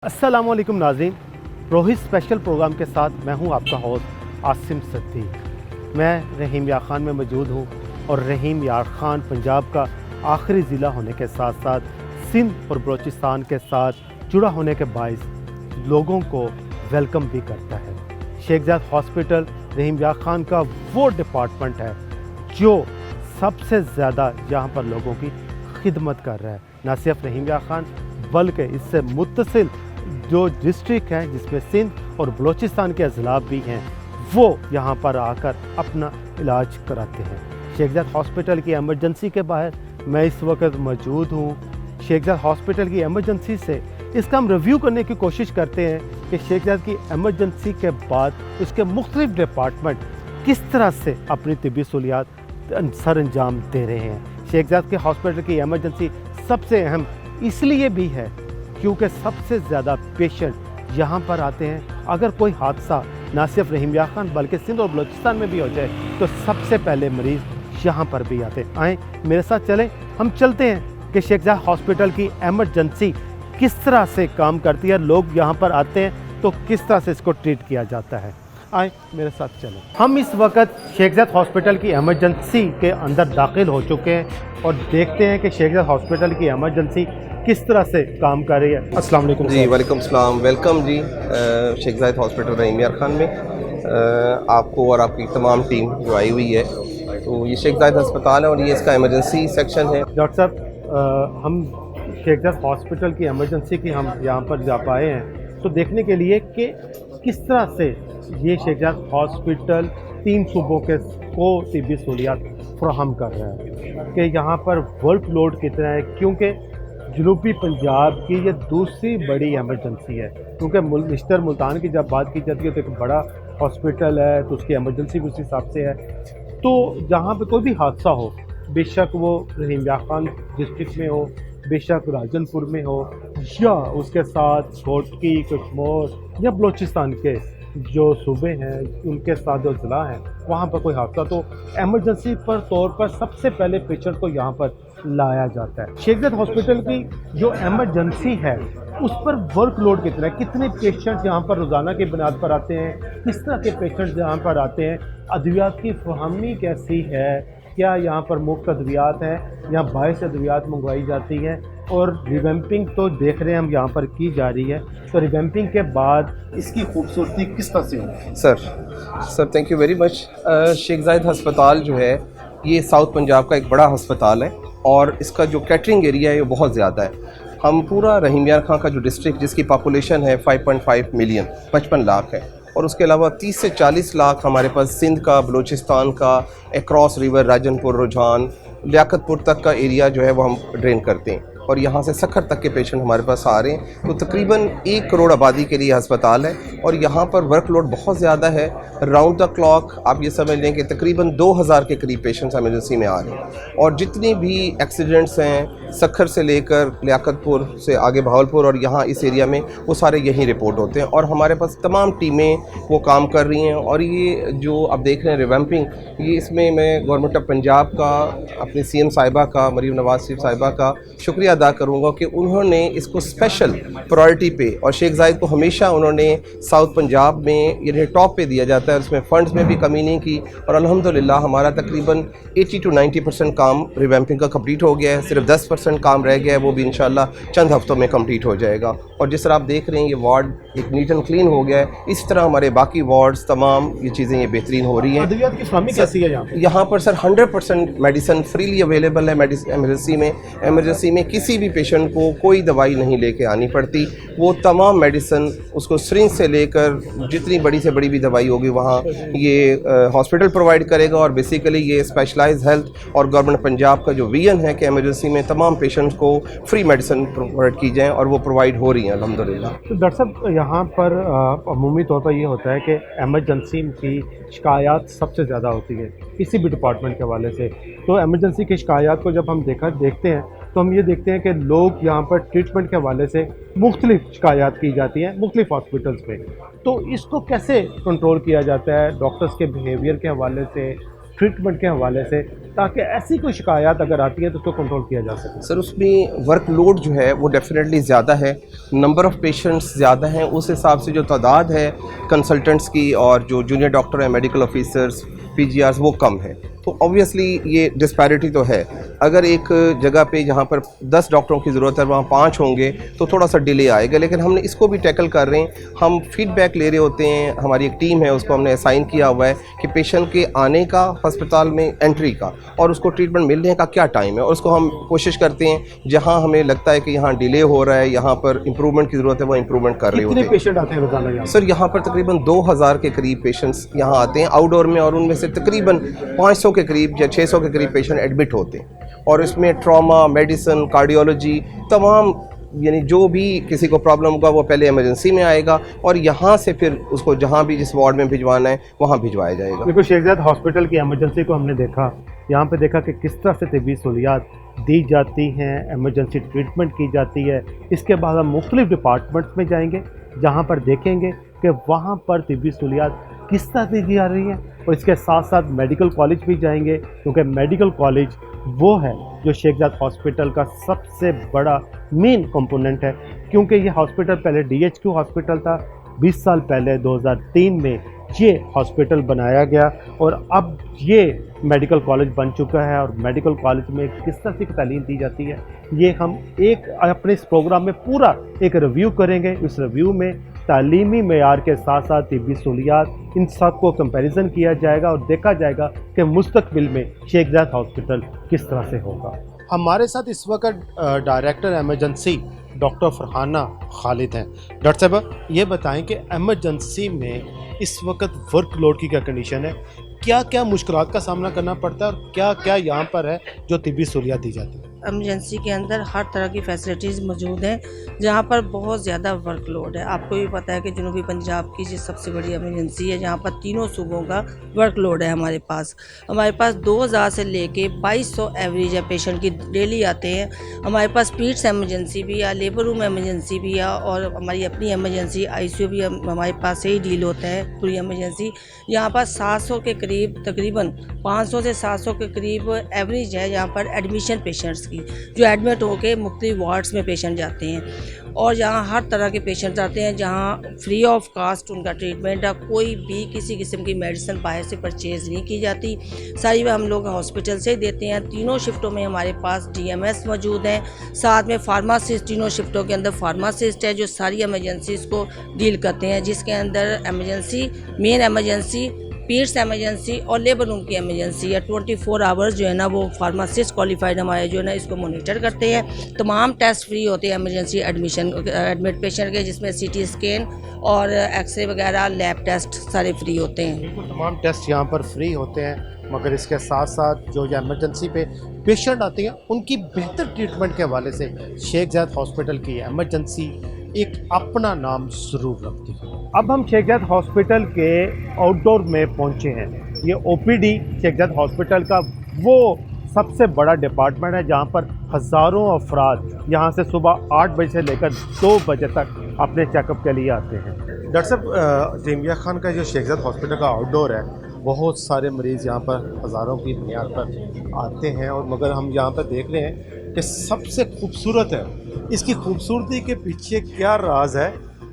अस्सलामुअलैकुम नाज़रीन, Rohit special programme के साथ मैं हूं आपका होस्ट आसिम सिद्दीक। मैं रहीम यार ख़ान में मौजूद हूं और रहीम यार ख़ान पंजाब का आखिरी ज़िला होने के साथ साथ सिंध और बलूचिस्तान के साथ जुड़ा होने के बायस लोगों को वेलकम भी करता है। शेख ज़ायद हॉस्पिटल रहीम यार ख़ान का वो डिपार्टमेंट है जो सबसे ज़्यादा यहाँ पर लोगों की खिदमत कर रहा है। न सिर्फ रहीम यार ख़ान बल्कि इससे मुत्तसिल जो डिस्ट्रिक्ट हैं जिसमें सिंध और बलूचिस्तान के अजला भी हैं वो यहाँ पर आकर अपना इलाज कराते हैं। शेख ज़ायद हॉस्पिटल की एमरजेंसी के बाहर मैं इस वक्त मौजूद हूँ। शेख ज़ायद हॉस्पिटल की एमरजेंसी से इसका हम रिव्यू करने की कोशिश करते हैं कि शेख ज़ायद की एमरजेंसी के बाद उसके मुख्तलिफ डिपार्टमेंट किस तरह से अपनी तिब्बी सहूलियात सर अंजाम दे रहे हैं। शेख ज़ायद के हॉस्पिटल की एमरजेंसी सबसे अहम इसलिए भी है क्योंकि सबसे ज़्यादा पेशेंट यहाँ पर आते हैं। अगर कोई हादसा ना सिर्फ रहीम यार ख़ान बल्कि सिंध और बलूचिस्तान में भी हो जाए तो सबसे पहले मरीज़ यहाँ पर भी आते हैं। आएँ मेरे साथ चलें, हम चलते हैं कि शेख ज़ायद हॉस्पिटल की एमरजेंसी किस तरह से काम करती है। लोग यहाँ पर आते हैं तो किस तरह से इसको ट्रीट किया जाता है। आए मेरे साथ चलें। हम इस वक्त शेख ज़ायद हॉस्पिटल की एमरजेंसी के अंदर दाखिल हो चुके हैं और देखते हैं कि शेख ज़ायद हॉस्पिटल की एमरजेंसी किस तरह से काम कर रही है। अस्सलाम वालेकुम जी, वालेकुम सलाम, वेलकम जी शेख ज़ायद हॉस्पिटल रहीम यार ख़ान में आपको और आपकी तमाम टीम जो आई हुई है। तो ये शेख ज़ायद अस्पताल है और ये इसका एमरजेंसी सेक्शन है। डॉक्टर साहब, हम शेख ज़ायद हॉस्पिटल की एमरजेंसी की हम यहाँ पर जा पाए हैं तो देखने के लिए कि किस तरह से ये शेख ज़ायद हॉस्पिटल 3 सूबों के को तिब्बी सहूलियात फराहम कर रहा है कि यहाँ पर वर्क लोड कितना है, क्योंकि जनूबी पंजाब की ये दूसरी बड़ी एमरजेंसी है। क्योंकि मिस्टर मुल्तान की जब बात की जाती है तो एक बड़ा हॉस्पिटल है तो उसकी एमरजेंसी भी उस हिसाब से है। तो जहाँ पे कोई भी हादसा हो, बेशक वो रहीम यार ख़ान डिस्ट्रिक्ट में हो, बेशक राजनपुर में हो या उसके साथ घोटकी, कश्मीर या बलूचिस्तान के जो सूबे हैं उनके साथ जो ज़िला हैं वहाँ पर कोई हादसा तो एमरजेंसी पर तौर पर सबसे पहले पेशेंट को यहाँ पर लाया जाता है। शेख ज़ायद हॉस्पिटल की जो एमरजेंसी है उस पर वर्क लोड कितना है, कितने पेशेंट्स यहाँ पर रोज़ाना की बुनियाद पर आते हैं, किस तरह के पेशेंट्स यहाँ पर आते हैं, अद्वियात की फराहमी कैसी है, क्या यहाँ पर मुफ्त अद्वियात हैं या बाहर से अद्वियात मंगवाई जाती हैं, और रिवैम्पिंग तो देख रहे हैं हम यहाँ पर की जा रही है। तो रिवैम्पिंग के बाद इसकी खूबसूरती किस तरह से होगी? Sir thank you very much. Sheikh Zayed अस्पताल जो है ये साउथ पंजाब का एक बड़ा अस्पताल है और इसका जो कैटरिंग एरिया है वो बहुत ज़्यादा है। हम पूरा रहीम यार ख़ान का जो डिस्ट्रिक्ट जिसकी पॉपुलेशन है 5.5 मिलियन 55 लाख है, और उसके अलावा 30 से 40 लाख हमारे पास सिंध का, बलूचिस्तान का, अक्रॉस रिवर राजनपुर, रुझान, लियाकतपुर तक का एरिया जो है वो हम ड्रेन करते हैं और यहाँ से सखर तक के पेशेंट हमारे पास आ रहे हैं। तो तकरीबन 1 करोड़ आबादी के लिए अस्पताल है और यहाँ पर वर्कलोड बहुत ज़्यादा है। राउंड द क्लॉक आप ये समझ लें कि तकरीबन 2000 के करीब पेशेंट्स एमरजेंसी में आ रहे हैं और जितने भी एक्सीडेंट्स हैं सखर से लेकर लियाकतपुर से आगे भावलपुर और यहाँ इस एरिया में वो सारे यहीं रिपोर्ट होते हैं और हमारे पास तमाम टीमें वो काम कर रही हैं। और ये जो आप देख रहे हैं रिवैम्पिंग, ये इसमें मैं गवर्नमेंट ऑफ पंजाब का, अपनी CM साहिबा का, मरीम नवाज शरीफ साहिबा का शुक्रिया अदा करूँगा कि उन्होंने इसको स्पेशल प्रायोरिटी पे, और शेख ज़ायद को हमेशा उन्होंने साउथ पंजाब में यानी टॉप पे दिया जाता है, उसमें फ़ंड्स में भी कमी नहीं की और अल्हम्दुलिल्लाह हमारा तकरीबन 80 to 90% काम रिवैम्पिंग का कंप्लीट हो गया है। सिर्फ 10% काम रह गया है, वो भी इंशाल्लाह चंद हफ्तों में कंप्लीट हो जाएगा। और जिस तरह आप देख रहे हैं ये वार्ड एक नीट एंड क्लीन हो गया है, इस तरह हमारे बाकी वार्ड्स तमाम ये चीज़ें ये बेहतरीन हो रही हैं। अद्वियात की फराहमी कैसी है यहाँ पर? यहाँ पर सर 100% मेडिसिन फ्रीली अवेलेबल है। एमरजेंसी में किसी भी पेशेंट को कोई दवाई नहीं लेके आनी पड़ती, वो तमाम मेडिसिन उसको सिरिंज से लेकर जितनी बड़ी से बड़ी भी दवाई होगी वहाँ ये हॉस्पिटल प्रोवाइड करेगा। और बेसिकली ये स्पेशलाइज्ड हेल्थ और गवर्नमेंट पंजाब का जो विजन है कि एमरजेंसी में तमाम पेशेंट्स को फ्री मेडिसिन प्रोवाइड की जाए और वो प्रोवाइड हो रही हैं अल्हम्दुलिल्लाह। तो डॉक्टर साहब, यहाँ पर अमूमी तौर पर ये होता है कि एमरजेंसी की शिकायत सबसे ज़्यादा होती है किसी भी डिपार्टमेंट के हवाले से। तो एमरजेंसी की शिकायत को जब हम देखते हैं तो हम ये देखते हैं कि लोग यहाँ पर ट्रीटमेंट के हवाले से मुख्तलिफ शिकायत की जाती हैं मुख्तलिफ हॉस्पिटल्स में। तो इसको कैसे कंट्रोल किया जाता है डॉक्टर्स के बिहेवियर के हवाले से, ट्रीटमेंट के हवाले से, ताकि ऐसी कोई शिकायत अगर आती है तो उसको कंट्रोल किया जा सके? सर उसमें वर्कलोड जो है वो डेफिनेटली ज़्यादा है, नंबर ऑफ़ पेशेंट्स ज़्यादा हैं, उस हिसाब से जो तादाद है कंसल्टेंट्स की और जो जूनियर डॉक्टर हैं, मेडिकल ऑफिसर्स, पीजीआर्स, वो कम है। तो ऑब्वियसली ये डिस्पैरिटी तो है। अगर एक जगह पे जहाँ पर 10 डॉक्टरों की ज़रूरत है वहाँ 5 होंगे तो थोड़ा सा डिले आएगा, लेकिन हमने इसको भी टैकल कर रहे हैं। हम फीडबैक ले रहे होते हैं, हमारी एक टीम है उसको हमने असाइन किया हुआ है कि पेशेंट के आने का अस्पताल में, एंट्री का और उसको ट्रीटमेंट मिलने का क्या टाइम है, और उसको हम कोशिश करते हैं जहाँ हमें लगता है कि यहाँ डिले हो रहा है, यहाँ पर इम्प्रूवमेंट की ज़रूरत है, वो इम्प्रूवमेंट कर रहे होते कितने हैं। पेशेंट आते हैं रोजाना यहाँ? सर यहाँ पर तकरीबन 2000 के करीब पेशेंट्स यहाँ आते हैं आउटडोर में, और उनमें से तकरीबन 500 के करीब या 600 के करीब पेशेंट एडमिट होते हैं, और इसमें ट्रॉमा, मेडिसिन, कार्डियोलॉजी, तमाम यानी जो भी किसी को प्रॉब्लम होगा वो पहले इमरजेंसी में आएगा और यहाँ से फिर उसको जहाँ भी जिस वार्ड में भिजवाना है वहाँ भिजवाया जाएगा। देखो शेख ज़ायद हॉस्पिटल की इमरजेंसी को हमने देखा, यहाँ पे देखा कि किस तरह से तिब्बी सहूलियात दी जाती हैं, इमरजेंसी ट्रीटमेंट की जाती है। इसके बाद हम मुख्तलिफ डिपार्टमेंट्स में जाएंगे जहाँ पर देखेंगे कि वहाँ पर तिब्बी सहूलियात किस तरह से दी जा रही हैं, और इसके साथ साथ मेडिकल कॉलेज भी जाएंगे, क्योंकि मेडिकल कॉलेज वो है जो शेख ज़ायद हॉस्पिटल का सबसे बड़ा मेन कंपोनेंट है। क्योंकि ये हॉस्पिटल पहले DHQ हॉस्पिटल था, 20 साल पहले 2003 में ये हॉस्पिटल बनाया गया और अब ये मेडिकल कॉलेज बन चुका है। और मेडिकल कॉलेज में किस तरह की तालीम दी जाती है ये हम एक अपने इस प्रोग्राम में पूरा एक रिव्यू करेंगे। इस रिव्यू में तालीमी मेयार के साथ साथ तिब्बी सहूलियात, इन सब को कंपैरिजन किया जाएगा और देखा जाएगा कि मुस्तकबिल में शेख ज़ायद हॉस्पिटल किस तरह से होगा। हमारे साथ इस वक्त director emergency doctor Farhana Khalid हैं। डॉक्टर साहब ये बताएं कि एमरजेंसी में इस वक्त वर्कलोड की क्या कंडीशन है, क्या क्या मुश्किलात का सामना करना पड़ता है और क्या क्या यहाँ पर है जो तिब्बी सहूलियात दी जाती है? एमरजेंसी के अंदर हर तरह की फैसिलिटीज़ मौजूद हैं, जहाँ पर बहुत ज़्यादा वर्कलोड है। आपको भी पता है कि जनूबी पंजाब की जो सबसे बड़ी एमरजेंसी है, जहाँ पर तीनों सूबों का वर्कलोड है। हमारे पास 2000 से लेके 2200 एवरेज है पेशेंट की डेली आते हैं। हमारे पास पीट्स एमरजेंसी भी है, लेबर रूम एमरजेंसी भी है, और हमारी अपनी एमरजेंसी ICU भी हमारे पास से ही डील होता है पूरी एमरजेंसी। यहाँ पर 700 के करीब, तकरीबन 500 से 700 के करीब एवरेज है यहाँ पर एडमिशन पेशेंट्स की, जो एडमिट होकर मुख्तलिफ वार्ड्स में पेशेंट जाते हैं। और यहाँ हर तरह के पेशेंट्स आते हैं, जहाँ फ्री ऑफ कास्ट उनका ट्रीटमेंट है। कोई भी किसी किस्म की मेडिसिन बाहर से परचेज़ नहीं की जाती, सारी हम लोग हॉस्पिटल से ही देते हैं। तीनों शिफ्टों में हमारे पास DMS मौजूद हैं, साथ में फार्मासिस्ट, तीनों शिफ्टों के अंदर फार्मासिस्ट है जो सारी एमरजेंसीज़ को डील करते हैं, जिसके अंदर emergency, main emergency, Pitt's emergency और लेबर रूम की एमरजेंसी है। 24 आवर्स जो है ना वो फार्मासिस्ट क्वालिफाइड हमारे जो है ना इसको मॉनिटर करते हैं। तमाम टेस्ट फ्री होते हैं एमरजेंसी एडमिट पेशेंट के, जिसमें CT स्कैन और एक्सरे वगैरह, लैब टेस्ट सारे फ्री होते हैं। बिल्कुल तमाम टेस्ट यहाँ पर फ्री होते हैं, मगर इसके साथ साथ जो एमरजेंसी पे पेशेंट आते हैं उनकी बेहतर ट्रीटमेंट के हवाले से शेख ज़ायद हॉस्पिटल की एमरजेंसी एक अपना नाम ज़रूर रखती है। अब हम शेख ज़ायद हॉस्पिटल के आउटडोर में पहुंचे हैं। ये OPD शेख ज़ायद हॉस्पिटल का वो सबसे बड़ा डिपार्टमेंट है जहां पर हज़ारों अफराद यहाँ से सुबह 8 बजे से लेकर 2 बजे तक अपने चेकअप के लिए आते हैं। डॉक्टर साहब, ज़ेमिया खान का जो शेख ज़ायद हॉस्पिटल का आउटडोर है, बहुत सारे मरीज़ यहाँ पर हज़ारों की मियार पर आते हैं, और मगर हम यहाँ पर देख रहे हैं कि सबसे खूबसूरत है, इसकी खूबसूरती के पीछे क्या राज है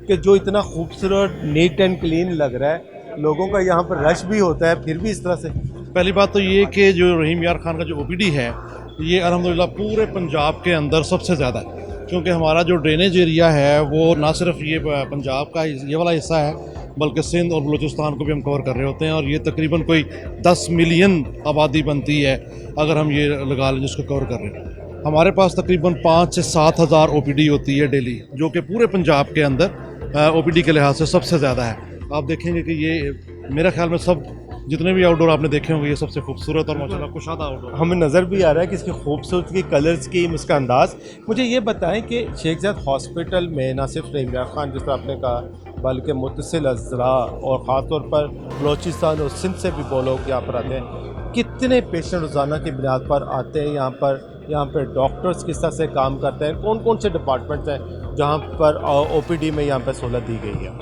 कि जो इतना खूबसूरत, नीट एंड क्लीन लग रहा है, लोगों का यहाँ पर रश भी होता है, फिर भी इस तरह से। पहली बात तो ये कि जो रहीम यार खान का जो OPD है ये अल्हम्दुलिल्लाह पूरे पंजाब के अंदर सबसे ज़्यादा है, क्योंकि हमारा जो ड्रेनेज एरिया है वो ना सिर्फ ये पंजाब का ये वाला हिस्सा है, बल्कि सिंध और बलूचिस्तान को भी हम कवर कर रहे होते हैं, और ये तकरीबन कोई 10 मिलियन आबादी बनती है अगर हम ये लगा लें जिसको कवर कर रहे हैं। हमारे पास तकरीबन 5 से 7 हज़ार OPD होती है डेली, जो कि पूरे पंजाब के अंदर OPD के लिहाज से सबसे ज़्यादा है। आप देखेंगे कि ये मेरे ख्याल में सब जितने भी आउटडोर आपने देखे होंगे ये सबसे खूबसूरत और माशाल्लाह कुशादा आउटडोर हमें नज़र भी आ रहा है कि इसकी खूबसूरती, कलर्स की, इसका अंदाज़। मुझे ये बताएं कि शेख ज़ायद हॉस्पिटल में ना सिर्फ रहीम यार खान जिस तरह आपने कहा, बल्कि मुतसिल अज़रा और ख़ास तौर पर बलोचिस्तान और सिंध से भी वो लोग यहाँ पर आते हैं। कितने पेशेंट रोज़ाना की बुनियाद पर आते हैं यहाँ पर डॉक्टर्स किस तरह से काम करते हैं, कौन कौन से डिपार्टमेंट्स हैं जहाँ पर OPD में यहाँ पर सहूलत दी गई है?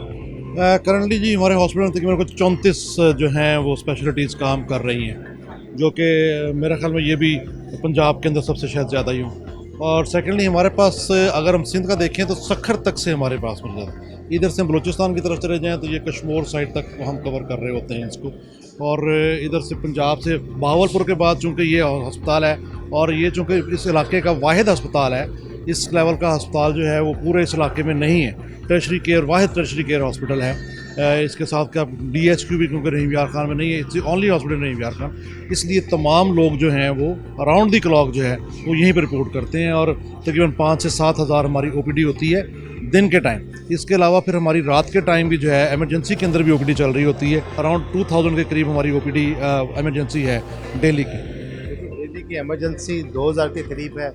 करंटली जी हमारे हॉस्पिटल में तकरीबन कुछ 34 जो हैं वो स्पेशलिटीज़ काम कर रही हैं, جو کہ میرا خیال میں یہ بھی پنجاب کے اندر سب سے شاید زیادہ ہی ہوں. اور سیکنڈلی ہمارے پاس اگر ہم سندھ کا دیکھیں تو سکھر تک سے ہمارے پاس مل جاتا ہے. ادھر سے ہم بلوچستان کی طرف چلے جائیں تو یہ کشمور سائڈ تک ہم کور کر رہے ہوتے ہیں اس کو. اور ادھر سے پنجاب سے بہاولپور کے بعد چونکہ یہ ہسپتال ہے اور یہ چونکہ اس علاقے کا واحد ہسپتال ہے, اس لیول کا ہسپتال جو ہے وہ پورے اس علاقے میں نہیں ہے. ٹرشری کیئر واحد ٹرشری کیئر ہاسپٹل ہے. اس کے ساتھ کا ڈی ایچ کیو بھی کیونکہ رحیم یار خان میں نہیں ہے, اٹس اونلی ہاسپٹل رحیم یار خان. اس لیے تمام لوگ جو ہیں وہ اراؤنڈ دی کلاک جو ہے وہ یہیں پہ رپورٹ کرتے ہیں. اور تقریباً 5 سے 7 ہزار ہماری او پی ڈی ہوتی ہے دن کے ٹائم. اس کے علاوہ پھر ہماری رات کے ٹائم بھی جو ہے ایمرجنسی کے اندر بھی او پی ڈی چل رہی ہوتی ہے. اراؤنڈ 2000 کے قریب ہماری او پی ڈی ایمرجنسی ہے ڈیلی کی. دہلی کی ایمرجنسی 2000 کے قریب ہے,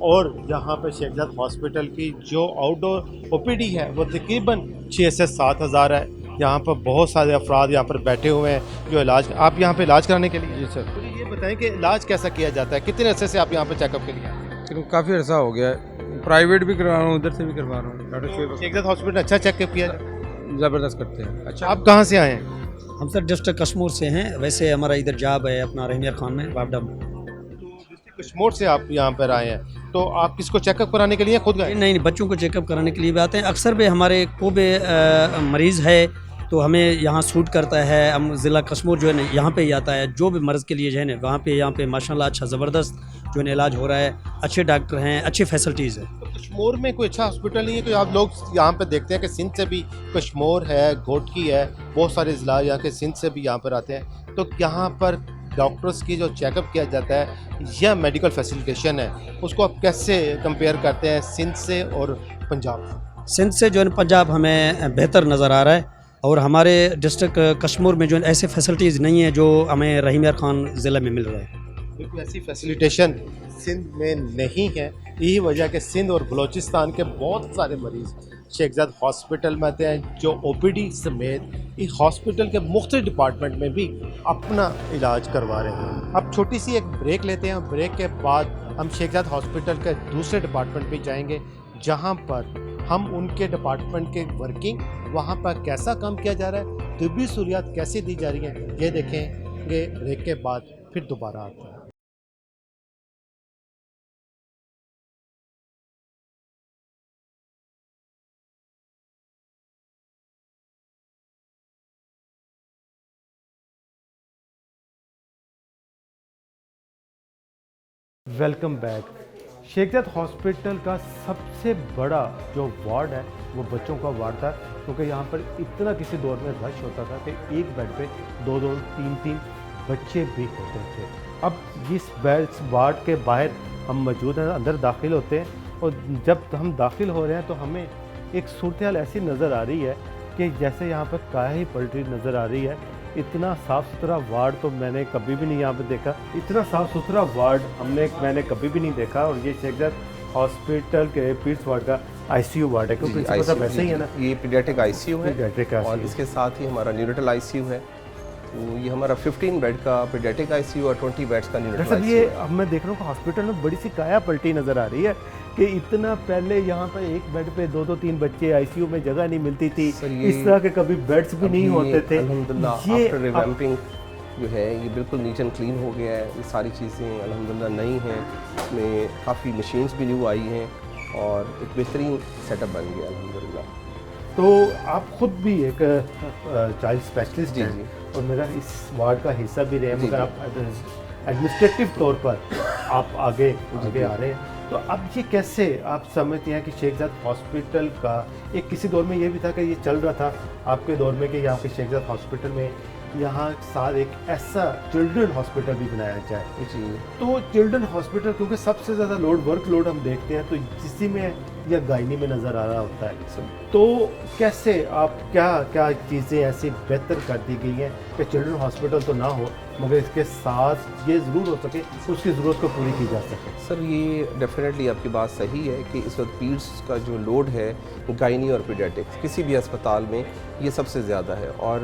اور یہاں پہ شیخ زاد ہاسپٹل کی جو آؤٹ ڈور او پی ڈی ہے وہ تقریباً 6 سے 7 ہزار ہے. یہاں پر بہت سارے افراد یہاں پر بیٹھے ہوئے ہیں جو علاج, آپ یہاں پہ علاج کرانے کے لیے. جی سر, یہ بتائیں کہ علاج کیسا کیا جاتا ہے, کتنے عرصے سے آپ یہاں پہ چیک اپ کے لیے آئے ہیں؟ کافی عرصہ ہو گیا ہے, پرائیویٹ بھی کروا رہا ہوں, ادھر سے بھی کروا رہا ہوں. ڈاکٹر شعیب شیخ زاد ہاسپٹل اچھا چیک اپ کیا جاتا ہے؟ زبردست کرتے ہیں. اچھا, آپ کہاں سے آئے ہیں؟ ہم سر ڈسٹرکٹ کشمور سے ہیں, ویسے ہمارا ادھر جاب ہے اپنا رحیم یار خان میں واپڈا میں. کشمور سے آپ یہاں پر آئے ہیں, تو آپ کس کو چیک اپ کرانے کے لیے خود گئے؟ نہیں, بچوں کو چیک اپ کرانے کے لیے بھی آتے ہیں. اکثر بھی ہمارے کو بھی مریض ہے تو ہمیں یہاں سوٹ کرتا ہے. ہم ضلع کشمور جو ہے نا یہاں پہ ہی آتا ہے, جو بھی مرض کے لیے جو ہے نا وہاں پہ یہاں پہ ماشاء اللہ اچھا زبردست جو ہے نا علاج ہو رہا ہے. اچھے ڈاکٹر ہیں, اچھی فیسلٹیز ہے. تو کشمور میں کوئی اچھا ہاسپٹل نہیں ہے؟ کہ آپ لوگ یہاں پہ دیکھتے ہیں کہ سندھ سے بھی کشمور ہے, گھوٹکی ہے, بہت سارے ضلع یہاں کے سندھ سے بھی یہاں پر آتے ہیں, تو یہاں پر ڈاکٹرز کی جو چیک اپ کیا جاتا ہے یا میڈیکل فیسیلیٹیشن ہے اس کو آپ کیسے کمپیئر کرتے ہیں سندھ سے اور پنجاب سے؟ سندھ سے جو ہے نا پنجاب ہمیں بہتر نظر آ رہا ہے, اور ہمارے ڈسٹرکٹ کشمور میں جو ہے ایسے فیسلٹیز نہیں ہیں جو ہمیں رحیم یار خان ضلع میں مل رہا ہے. بالکل ایسی فیسیلیٹیشن سندھ میں نہیں ہے. یہی وجہ کہ سندھ اور بلوچستان کے بہت سارے مریض شیخ زاد ہاسپٹل میں آتے ہیں, جو او پی ڈی سمیت اس ہاسپٹل کے مختلف ڈپارٹمنٹ میں بھی اپنا علاج کروا رہے ہیں. اب چھوٹی سی ایک بریک لیتے ہیں, بریک کے بعد ہم شیخ زاد ہاسپٹل کے دوسرے ڈپارٹمنٹ پہ جائیں گے جہاں پر ہم ان کے ڈپارٹمنٹ کے ورکنگ, وہاں پر کیسا کام کیا جا رہا ہے, طبی سہولیات کیسے دی جا رہی ہیں, یہ دیکھیں گے بریک کے بعد. پھر دوبارہ آتے ہیں. Welcome back. شیخ زاد ہاسپٹل کا سب سے بڑا جو وارڈ ہے وہ بچوں کا وارڈ تھا, کیونکہ یہاں پر اتنا کسی دور میں رش ہوتا تھا کہ ایک بیڈ پہ 2-2 3-3 بچے بھی ہوتے تھے. اب اس وارڈ کے باہر ہم موجود ہیں, اندر داخل ہوتے ہیں, اور جب ہم داخل ہو رہے ہیں تو ہمیں ایک صورتحال ایسی نظر آ رہی ہے کہ جیسے یہاں پر کایا ہی پلٹی نظر آ رہی ہے. اتنا صاف ستھرا وارڈ تو میں نے کبھی بھی نہیں یہاں پہ دیکھا. اتنا صاف ستھرا وارڈ میں نے کبھی بھی نہیں دیکھا. اور یہ شیخ زاد ہاسپٹل کے پیرس وارڈ کا آئی سی یو وارڈ ہے, کیونکہ ویسے ہی ہے نا, یہ پیڈیاٹک آئی سی یو ہے, اور اور اس کے ساتھ ہی ہمارا نیونیٹل آئی سی یو ہے. تو یہ ہمارا 15 بیڈ کا پیڈیاٹک آئی سی یو اور 20 بیڈس کا نیونیٹل آئی سی یو. یہ اب میں دیکھ رہا ہوں کہ ہاسپٹل میں بڑی سی کایا پلٹی نظر آ رہی ہے کہ اتنا پہلے یہاں پر ایک بیڈ پہ 2-3 بچے, آئی سی یو میں جگہ نہیں ملتی تھی, اس طرح کے کبھی بیڈس بھی نہیں ہوتے تھے. الحمدللہ آفٹر ریویمپنگ جو ہے یہ بالکل نیٹ اینڈ کلین ہو گیا ہے. یہ ساری چیزیں الحمدللہ نئی ہیں, اس میں کافی مشینز بھی نیو آئی ہیں, اور ایک بہترین سیٹ اپ بن گیا الحمدللہ. تو آپ خود بھی ایک چائلڈ اسپیشلسٹ ہیں, اور میرا اس وارڈ کا حصہ بھی رہے ہیں, مگر آپ ایڈمنسٹریٹو طور پر آپ آگے آ رہے ہیں. تو اب یہ کیسے آپ سمجھتے ہیں کہ شیخ زاد ہاسپٹل کا ایک کسی دور میں یہ بھی تھا کہ یہ چل رہا تھا آپ کے دور میں کہ یہاں کے شیخ زاد ہاسپٹل میں یہاں ساتھ ایک ایسا چلڈرن ہاسپٹل بھی بنایا جائے. جی, تو چلڈرن ہاسپٹل کیونکہ سب سے زیادہ ورک لوڈ ہم دیکھتے ہیں تو اسی میں یا گائنی میں نظر آ رہا ہوتا ہے. تو کیسے آپ کیا چیزیں ایسی بہتر کر دی گئی ہیں کہ چلڈرن ہاسپٹل تو نہ ہو مگر اس کے ساتھ یہ ضرور ہو سکے اس کی ضرورت کو پوری کی جا سکے؟ سر یہ ڈیفینیٹلی آپ کی بات صحیح ہے کہ اس وقت پیڈس کا جو لوڈ ہے گائنی اور پیڈیاٹکس کسی بھی اسپتال میں یہ سب سے زیادہ ہے. اور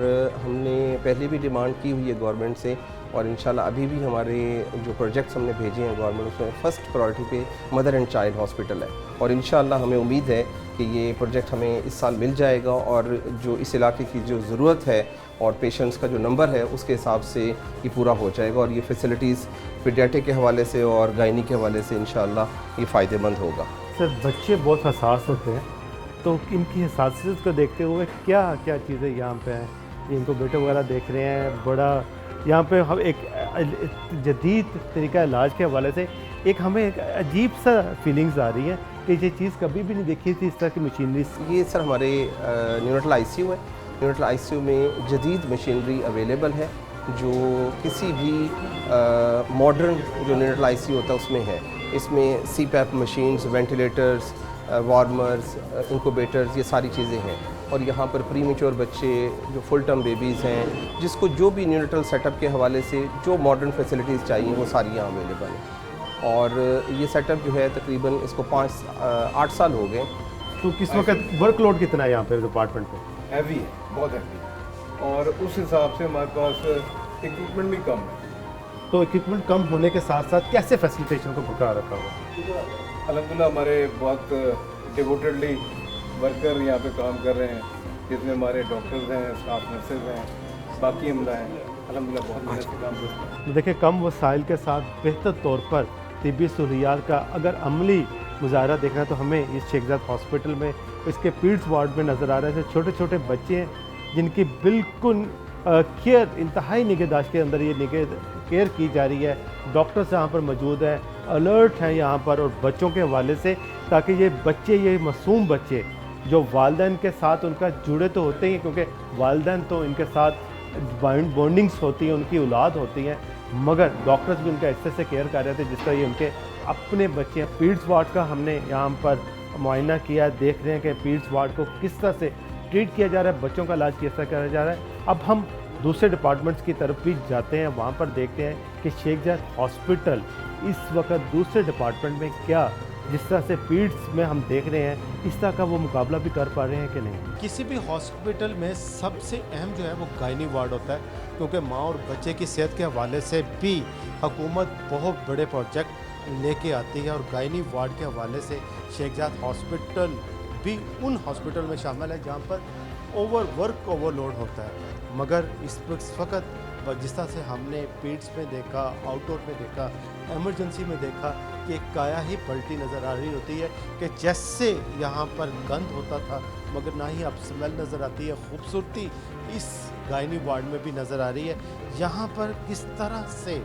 ہم نے پہلے بھی ڈیمانڈ کی ہوئی ہے گورنمنٹ سے اور انشاءاللہ ابھی بھی ہمارے جو پروجیکٹس ہم نے بھیجے ہیں گورنمنٹ، اس میں فرسٹ پرائرٹی پہ مدر اینڈ چائلڈ ہاسپٹل ہے، اور انشاءاللہ ہمیں امید ہے کہ یہ پروجیکٹ ہمیں اس سال مل جائے گا، اور جو اس علاقے کی جو ضرورت ہے اور پیشنٹس کا جو نمبر ہے اس کے حساب سے یہ پورا ہو جائے گا، اور یہ فیسلٹیز پیڈیاٹرک کے حوالے سے اور گائنی کے حوالے سے انشاءاللہ یہ فائدہ مند ہوگا۔ سر بچے بہت حساس ہوتے ہیں، تو ان کی حساسیت کو دیکھتے ہوئے کیا کیا چیزیں یہاں پہ ہیں؟ ان کو بیٹے وغیرہ دیکھ رہے ہیں، بڑا یہاں پہ ہم ایک جدید طریقہ علاج کے حوالے سے ایک ہمیں ایک عجیب سا فیلنگز آ رہی ہیں کہ یہ چیز کبھی بھی نہیں دیکھی تھی اس طرح کی مشینری۔ یہ سر ہمارے نیونیٹل آئی سی یو ہے، نیونیٹل آئی سی یو میں جدید مشینری اویلیبل ہے جو کسی بھی ماڈرن جو نیونیٹل آئی سی یو ہوتا ہے اس میں ہے۔ اس میں سی پیپ مشینز، وینٹیلیٹرز، وارمرز، انکوبیٹرز، یہ ساری چیزیں ہیں، اور یہاں پر پری میچور بچے جو فل ٹرم بیبیز ہیں، جس کو جو بھی نیونیٹل سیٹ اپ کے حوالے سے جو ماڈرن فیسلٹیز چاہیے وہ ساری یہاں اویلیبل ہیں، اور یہ سیٹ اپ جو ہے تقریباً اس کو 8 سال ہو گئے۔ تو کس وقت ورک لوڈ کتنا ہے یہاں پہ ڈپارٹمنٹ پہ؟ ہیوی ہے، بہت ہیوی ہے، اور اس حساب سے ہمارے پاس اکوپمنٹ بھی کم ہے۔ تو اکوپمنٹ کم ہونے کے ساتھ ساتھ کیسے فیسیلیٹیشن کو برقرار رکھا ہوا؟ الحمدللہ ہمارے بہت ڈیووٹڈلی ورکر یہاں پہ کام کر رہے ہیں، جس میں ہمارے ڈاکٹرز ہیں، اسٹاف نرسز ہیں، باقی عملہ ہیں، الحمدللہ بہت محنت سے کام کرتے ہیں۔ دیکھیں کم وسائل کے ساتھ بہتر طور پر طبی سہولیات کا اگر عملی مظاہرہ دیکھنا تو ہمیں اس شیخ زاد ہاسپٹل میں اس کے پیڈس وارڈ میں نظر آ رہے ہیں۔ چھوٹے چھوٹے بچے ہیں جن کی بالکل کیئر، انتہائی نگہداشت کے اندر یہ کیئر کی جا رہی ہے۔ ڈاکٹرز یہاں پر موجود ہیں، الرٹ ہیں یہاں پر، اور بچوں کے حوالے سے تاکہ یہ بچے، یہ معصوم بچے جو والدین کے ساتھ ان کا جڑے تو ہوتے ہی ہیں، کیونکہ والدین تو ان کے ساتھ بانڈنگس ہوتی ہیں، ان کی اولاد ہوتی ہیں، مگر ڈاکٹرز بھی ان کا ایسے سے کیئر کر رہے تھے جس طرح یہ ان کے اپنے بچے ہیں۔ پیڈس وارڈ کا ہم نے یہاں پر معائنہ کیا، دیکھ رہے ہیں کہ پیڈس وارڈ کو کس طرح سے ٹریٹ کیا جا رہا ہے، بچوں کا علاج کس طرح کیا جا رہا ہے۔ اب ہم دوسرے ڈپارٹمنٹس کی طرف بھی جاتے ہیں، وہاں پر دیکھتے ہیں کہ شیخ زاد ہاسپٹل اس وقت دوسرے ڈپارٹمنٹ میں کیا، جس طرح سے پیڈس میں ہم دیکھ رہے ہیں، اس طرح کا وہ مقابلہ بھی کر پا رہے ہیں کہ نہیں۔ کسی بھی ہاسپٹل میں سب سے اہم جو ہے وہ گائنی وارڈ ہوتا ہے، کیونکہ ماں اور بچے کی صحت کے حوالے سے بھی حکومت بہت بڑے پروجیکٹ لے کے آتی ہے، اور گائنی وارڈ کے حوالے سے شیخ زاد ہاسپٹل بھی ان ہاسپٹل میں شامل ہے جہاں پر اوور لوڈ ہوتا ہے۔ مگر اس وقت جس طرح سے ہم نے پیڈس میں دیکھا، آؤٹ ڈور میں دیکھا، ایمرجنسی میں دیکھا کہ کایا ہی پلٹی نظر آ رہی ہوتی ہے کہ جیسے یہاں پر گند ہوتا تھا، مگر نہ ہی اب سمیل نظر آتی ہے، خوبصورتی اس گائنی وارڈ میں بھی نظر آ رہی ہے۔ یہاں پر کس طرح سے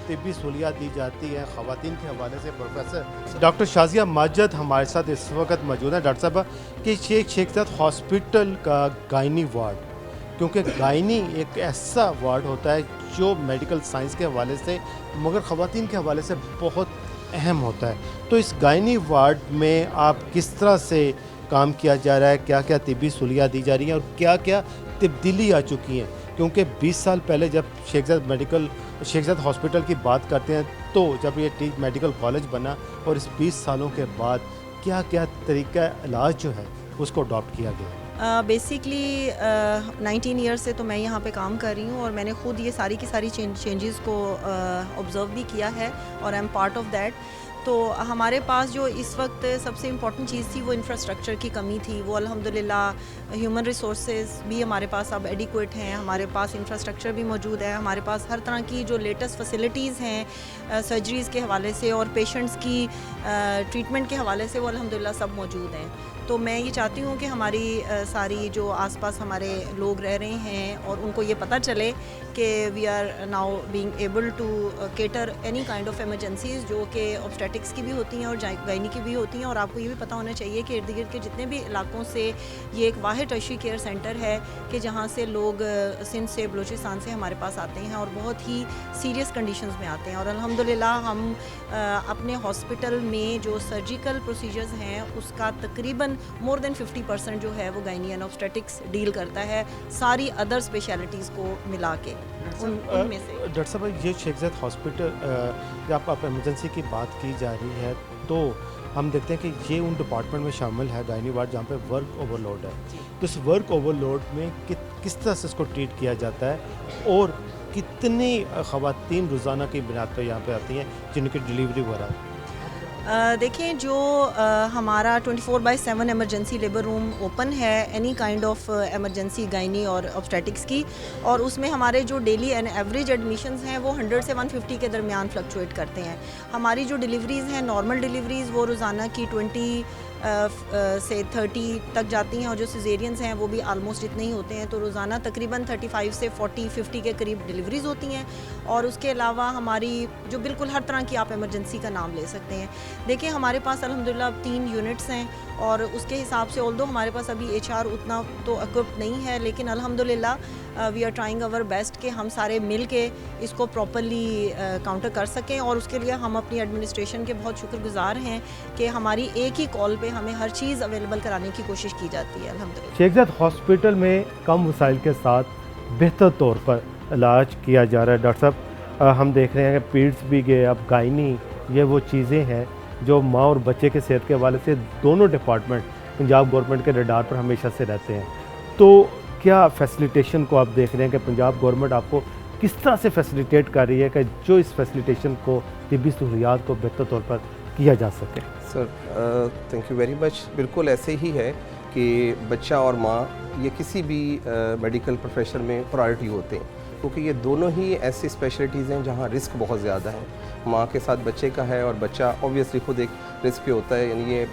طبی سہولیات دی جاتی ہیں خواتین کے حوالے سے، پروفیسر ڈاکٹر شازیہ ماجد ہمارے ساتھ اس وقت موجود ہیں۔ ڈاکٹر صاحب کہ شیخ زاد ہاسپٹل کا گائنی وارڈ، کیونکہ گائنی ایک ایسا وارڈ ہوتا ہے جو میڈیکل سائنس کے حوالے سے مگر خواتین کے حوالے سے بہت اہم ہوتا ہے، تو اس گائنی وارڈ میں آپ کس طرح سے کام کیا جا رہا ہے، کیا کیا طبی سہولیات دی جا رہی ہیں اور کیا کیا تبدیلی آ چکی ہیں؟ کیونکہ 20 سال پہلے جب شیخ زاد ہاسپٹل کی بات کرتے ہیں تو جب یہ میڈیکل کالج بنا، اور اس 20 سالوں کے بعد کیا کیا طریقہ علاج جو ہے اس کو اڈاپٹ کیا گیا؟ بیسکلی 19 ایئرس سے تو میں یہاں پہ کام کر رہی ہوں، اور میں نے خود یہ ساری کی ساری چینجز کو آبزرو بھی کیا ہے، اور I am part of that. تو ہمارے پاس جو اس وقت سب سے امپورٹنٹ چیز تھی وہ انفراسٹرکچر کی کمی تھی، وہ الحمدللہ ہیومن ریسورسز بھی ہمارے پاس اب ایڈیکویٹ ہیں، ہمارے پاس انفراسٹرکچر بھی موجود ہے، ہمارے پاس ہر طرح کی جو لیٹسٹ فیسلٹیز ہیں سرجریز کے حوالے سے اور پیشنٹس کی ٹریٹمنٹ کے حوالے سے، وہ الحمدللہ سب موجود ہیں۔ تو میں یہ چاہتی ہوں کہ ہماری ساری جو آس پاس ہمارے لوگ رہ رہے ہیں اور ان کو یہ پتہ چلے کہ we are now being able to cater any kind of emergencies جو کہ obstetrics کی بھی ہوتی ہیں اور گائنی کی بھی ہوتی ہیں، اور آپ کو یہ بھی پتہ ہونا چاہیے کہ ارد گرد کے جتنے بھی علاقوں سے یہ ایک واحد ٹرشری کیئر سینٹر ہے کہ جہاں سے لوگ سندھ سے، بلوچستان سے ہمارے پاس آتے ہیں اور بہت ہی سیریس کنڈیشنز میں آتے ہیں، اور الحمدللہ ہم اپنے ہاسپٹل میں جو سرجیکل پروسیجرز ہیں اس کا تقریباً مور دین 50% جو ہے وہ گائنی اینڈ obstetrics ڈیل کرتا ہے، ساری ادر اسپیشلٹیز کو ملا کے ان میں سے۔ ڈاکٹر صاحب یہ شیخ زاد ہاسپٹل جب آپ ایمرجنسی کی بات کی جا رہی ہے تو ہم دیکھتے ہیں کہ یہ ان ڈپارٹمنٹ میں شامل ہے گائنی وارڈ جہاں پہ ورک اوور لوڈ ہے، تو اس ورک اوور لوڈ میں کس طرح سے اس کو ٹریٹ کیا جاتا ہے اور कितनी ख़वातीन रोज़ाना की बुनियाद पर यहाँ पे आती हैं जिनकी डिलीवरी वगैरह? देखें जो हमारा 24/7 एमरजेंसी लेबर रूम ओपन है any kind of emergency gynae और ऑब्स्टेटिक्स की, और उसमें हमारे जो डेली एंड एवरेज एडमिशन्स हैं वो 100 से 150 के दरमियान फ्लक्चुएट करते हैं। हमारी जो डिलीवरीज़ हैं नॉर्मल डिलीवरीज़ वो रोज़ाना की 20 से 30 तक जाती हैं, और जो सिजेरियंस हैं वो भी आलमोस्ट इतने ही होते हैं। तो रोज़ाना तकरीबन 35 से 40-50 के करीब डिलीवरीज़ होती हैं। और उसके अलावा हमारी जो बिल्कुल हर तरह की आप एमरजेंसी का नाम ले सकते हैं। देखिए हमारे पास अल्हम्दुलिल्लाह 3 यूनिट्स हैं, और उसके हिसाब से ऑल्दो हमारे पास अभी HR उतना तो इक्विप्ड नहीं है, लेकिन अल्हम्दुलिल्लाह we are trying our best कि हम सारे मिल के इसको प्रॉपरली काउंटर कर सकें। और उसके लिए हम अपनी एडमिनिस्ट्रेशन के बहुत शुक्रगुजार हैं कि हमारी एक ही कॉल पे हमें हर चीज़ अवेलेबल कराने की कोशिश की जाती है अल्हम्दुलिल्लाह। शेख ज़ायद हॉस्पिटल में कम वसाइल के साथ बेहतर तौर पर इलाज किया जा रहा है। डॉक्टर साहब हम देख रहे हैं कि पीड्स भी गए, अब गायनी, ये वो चीज़ें हैं जो माँ और बच्चे के सेहत के हवाले से दोनों डिपार्टमेंट पंजाब गवर्नमेंट के रडार पर हमेशा से रहते हैं। तो क्या फैसिलिटेशन को आप देख रहे हैं कि पंजाब गवर्नमेंट आपको किस तरह से फैसिलिटेट कर रही है कि जो इस फैसिलिटेशन को तिब्बी सहूलियात को बेहतर तौर पर किया जा सके? Sir thank you very much. बिल्कुल ऐसे ही है कि बच्चा और माँ ये किसी भी मेडिकल प्रोफेशन में प्रायोरिटी होते हैं, क्योंकि ये दोनों ही ऐसी स्पेशलिटीज़ हैं जहाँ रिस्क बहुत ज़्यादा है। माँ के साथ बच्चे का है, और बच्चा ऑब्वियसली खुद एक रिस्क पे होता है, यानी ये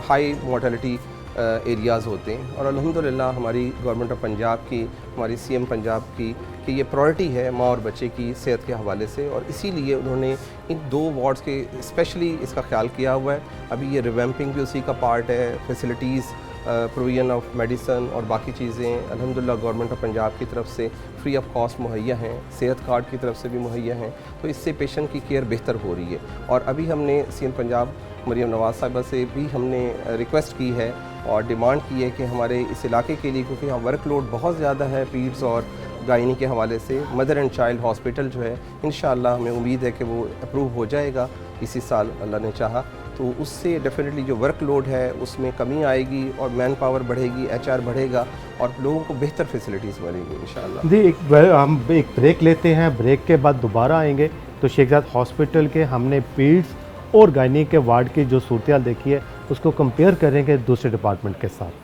हाई मोर्टेलिटी एरियाज़ होते हैं। और अल्हम्दुलिल्लाह हमारी गवर्नमेंट ऑफ पंजाब की, हमारी CM पंजाब की कि ये प्रायोरिटी है माँ और बच्चे की सेहत के हवाले से, और इसीलिए उन्होंने इन 2 वार्ड्स के स्पेशली इसका ख्याल किया हुआ है। अभी ये रिवैम्पिंग भी उसी का पार्ट है, फैसिलिटीज़, प्रोविजन ऑफ मेडिसन और बाकी चीज़ें अल्हम्दुलिल्लाह गवर्नमेंट ऑफ पंजाब की तरफ से फ्री ऑफ कॉस्ट मुहैया हैं, सेहत कार्ड की तरफ से भी मुहैया हैं। तो इससे पेशेंट की केयर बेहतर हो रही है। और अभी हमने CM पंजाब मरीम नवाज़ साहिबा से भी हमने रिक्वेस्ट की है और डिमांड की है कि हमारे इस इलाके के लिए, क्योंकि यहाँ वर्कलोड बहुत ज़्यादा है पीड्स और गायनी के हवाले से, मदर एंड चाइल्ड हॉस्पिटल जो है इंशाअल्लाह हमें उम्मीद है कि वो अप्रूव हो जाएगा इसी साल, अल्लाह ने चाहा तो उससे डेफिनेटली जो वर्कलोड है उसमें कमी आएगी और मैन पावर बढ़ेगी, HR बढ़ेगा और लोगों को बेहतर फैसिलिटीज़ मिलेंगी इंशाअल्लाह। जी हम एक ब्रेक लेते हैं, ब्रेक के बाद दोबारा आएंगे। तो शेख ज़ायद हॉस्पिटल के हमने पीड्स और गायनी के वार्ड की जो सूरत देखी है उसको कंपेयर करेंगे दूसरे डिपार्टमेंट के साथ।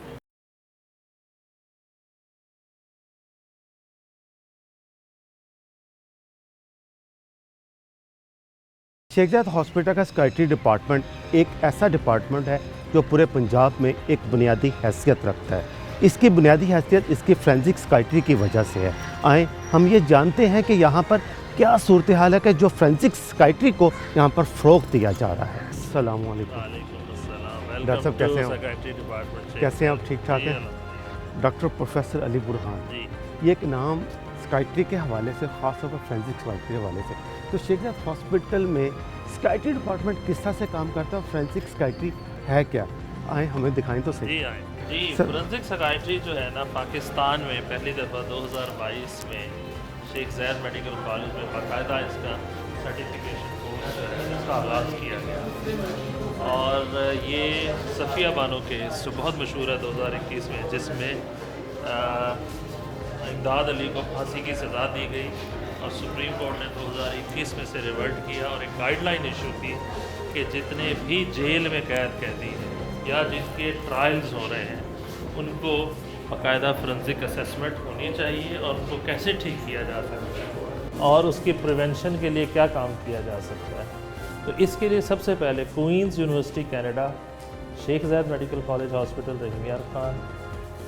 शेख ज़ायद हॉस्पिटल का साइकियाट्री डिपार्टमेंट एक ऐसा डिपार्टमेंट है जो पूरे पंजाब में एक बुनियादी हैसियत रखता है। इसकी बुनियादी हैसियत इसकी फोरेंसिक साइकियाट्री की वजह से है। आए हम ये जानते हैं कि यहाँ पर क्या सूरत हाल है कि जो फोरेंसिक साइकियाट्री को यहाँ पर फ़रोग़ दिया जा रहा है। अस्सलाम वालेकुम डॉक्टर साहब, कैसे हैं? कैसे हैं आप? ठीक ठाक हैं? डॉक्टर प्रोफेसर अली बुरहान, ये एक नाम साइकियाट्री के हवाले से, ख़ास तौर पर फोरेंसिक साइकियाट्री के हवाले से। तो शेख ज़ायद हॉस्पिटल में साइकियाट्री डिपार्टमेंट किस तरह से काम करता है? फोरेंसिक साइकियाट्री है क्या? आए हमें दिखाएं तो सही। जी फोरेंसिक साइकियाट्री जो है ना, पाकिस्तान में पहली दफ़ा 2022 में शेख ज़ायद मेडिकल कॉलेज में बाकायदा इसका सर्टिफिकेशन कोर्स जो है इसका आगाज़ किया गया। और ये सफ़िया बानो केस जो बहुत मशहूर है 2021 में, जिसमें इमदाद अली को फांसी की सज़ा दी गई और सुप्रीम कोर्ट ने 2021 में से रिवर्ट किया और एक गाइडलाइन इशू की कि जितने भी जेल में कैदी हैं या जिनके ट्रायल्स हो रहे हैं उनको बाकायदा फोरेंसिक असेसमेंट होनी चाहिए और उनको कैसे ठीक किया जा सकता है और उसकी प्रिवेंशन के लिए क्या काम किया जा सकता है। तो इसके लिए सबसे पहले Queen's university Canada, Sheikh Zayed medical college hospital Rahim Yar Khan,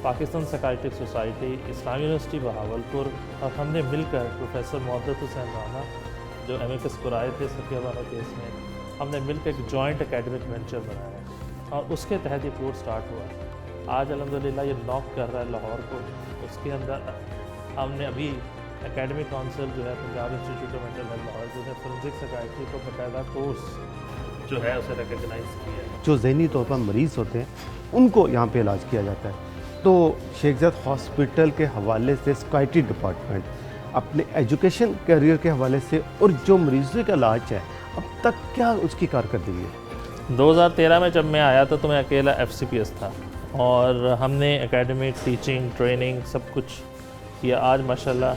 Pakistan psychiatric society, Islamia university Bahawalpur और हमने मिलकर प्रोफेसर मोहम्मद हुसैन राना जो MFS कराए थे सफिया बानो केस में, हमने मिलकर एक जॉइंट एकेडमिक वेंचर बनाया और उसके तहत ये कोर्स स्टार्ट हुआ। आज अल्हम्दुलिल्लाह ये नॉक कर रहा है लाहौर को। उसके अंदर हमने अभी एकेडमिक काउंसिल जो है Punjab institute of mental health Lahore जो है फोरेंसिक साइकियाट्री को बाकायदा कोर्स जो है उसे रिकगनाइज़ किया है। जो ज़हनी तौर पर मरीज़ होते हैं उनको यहाँ पे इलाज किया जाता है। तो शेख ज़ायद हॉस्पिटल के हवाले से साइकियाट्री डिपार्टमेंट अपने एजुकेशन करियर के हवाले से और जो मरीज़ों का इलाज है अब तक क्या उसकी कारकर्दगी है? 2013 में जब मैं आया था तो मैं अकेला FCPS था और हमने एकेडमिक टीचिंग ट्रेनिंग सब कुछ किया। आज माशाल्लाह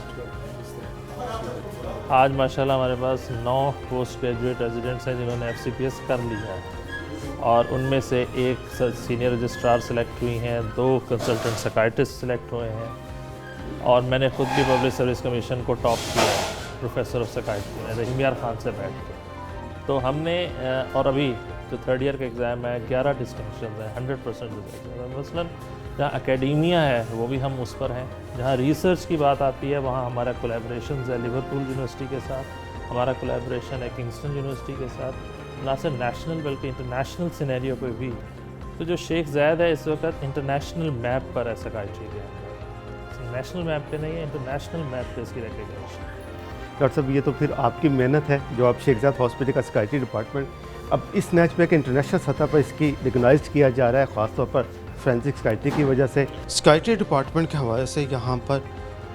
आज माशाल्लाह हमारे पास 9 पोस्ट ग्रेजुएट रेजिडेंट्स हैं जिन्होंने FCPS कर लिया है और उनमें से एक सीनियर रजिस्ट्रार सेलेक्ट हुई हैं, 2 कंसल्टेंट साइकाइट्रिस्ट सेलेक्ट हुए हैं और मैंने खुद भी पब्लिक सर्विस कमीशन को टॉप किया है प्रोफेसर ऑफ साइकाइट्री में रहीम यार खान से बैठ के। तो हमने और अभी जो 3rd ईयर का एग्ज़ाम है 11 डिस्टिंक्शन है, 100% रिजल्ट। मसलन जहाँ एकेडेमिया है वो भी हम उस पर हैं, जहाँ रिसर्च की बात आती है वहाँ हमारा कोलैबोरेशन है लिवरपूल यूनिवर्सिटी के साथ, हमारा कोलैबोरेशन है किंगस्टन यूनिवर्सिटी के साथ, ना सिर्फ नेशनल बल्कि इंटरनेशनल सिनेरियो पे भी। तो जो शेख ज़ैद है इस वक्त इंटरनेशनल मैप पर है साइकाइट्री के अंदर, नेशनल मैप पे नहीं है, इंटरनेशनल मैप पे इसकी रिकग्निशन। डॉक्टर साहब, ये तो फिर आपकी मेहनत है जो आप शेख ज़ैद हॉस्पिटल का साइकाइट्री डिपार्टमेंट अब इस नैच पे कि इंटरनेशनल सतह पर इसकी रिकगनाइज किया जा रहा है, ख़ासतौर पर फोरेंसिक साइकाइट्री की वजह से। साइकाइट्री डिपार्टमेंट के हवाले से यहाँ पर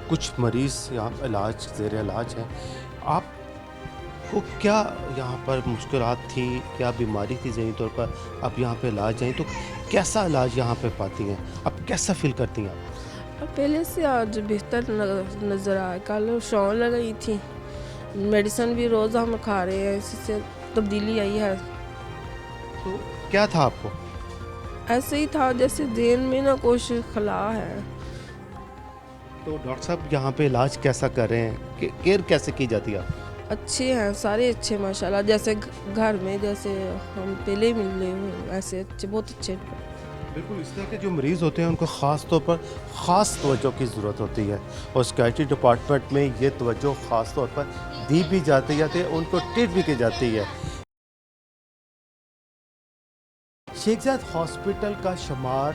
कुछ मरीज़ यहाँ इलाज ज़ेर इलाज हैं, आपको क्या यहाँ पर मुश्किलात थी, क्या बीमारी थी ज़हनी तौर पर, अब यहाँ पे इलाज आई तो कैसा इलाज यहाँ पे पाती हैं, अब कैसा फील करती हैं आप? पहले से आज बेहतर नज़र आया, कल शॉल लगाई थी, मेडिसिन भी रोज़ हम खा रहे हैं, इससे तब्दीली आई है। तो क्या था आपको? ऐसे ही था जैसे देन में ना कुछ खला है। तो डॉक्टर साहब यहाँ पे इलाज कैसा कर रहे हैं, केयर कैसे की जाती है? अच्छे हैं सारे, अच्छे माशाल्लाह, जैसे घर में जैसे हम पहले मिले हुए ऐसे अच्छे, बहुत अच्छे। बिल्कुल, इस तरह के जो मरीज़ होते हैं उनको ख़ास तौर पर ख़ास तवज्जो की ज़रूरत होती है और साइकाइट्री डिपार्टमेंट में ये तवज्जो ख़ास तौर पर दी भी जाती है, उनको ट्रीट भी की जाती है। शेख ज़ैद हॉस्पिटल का शुमार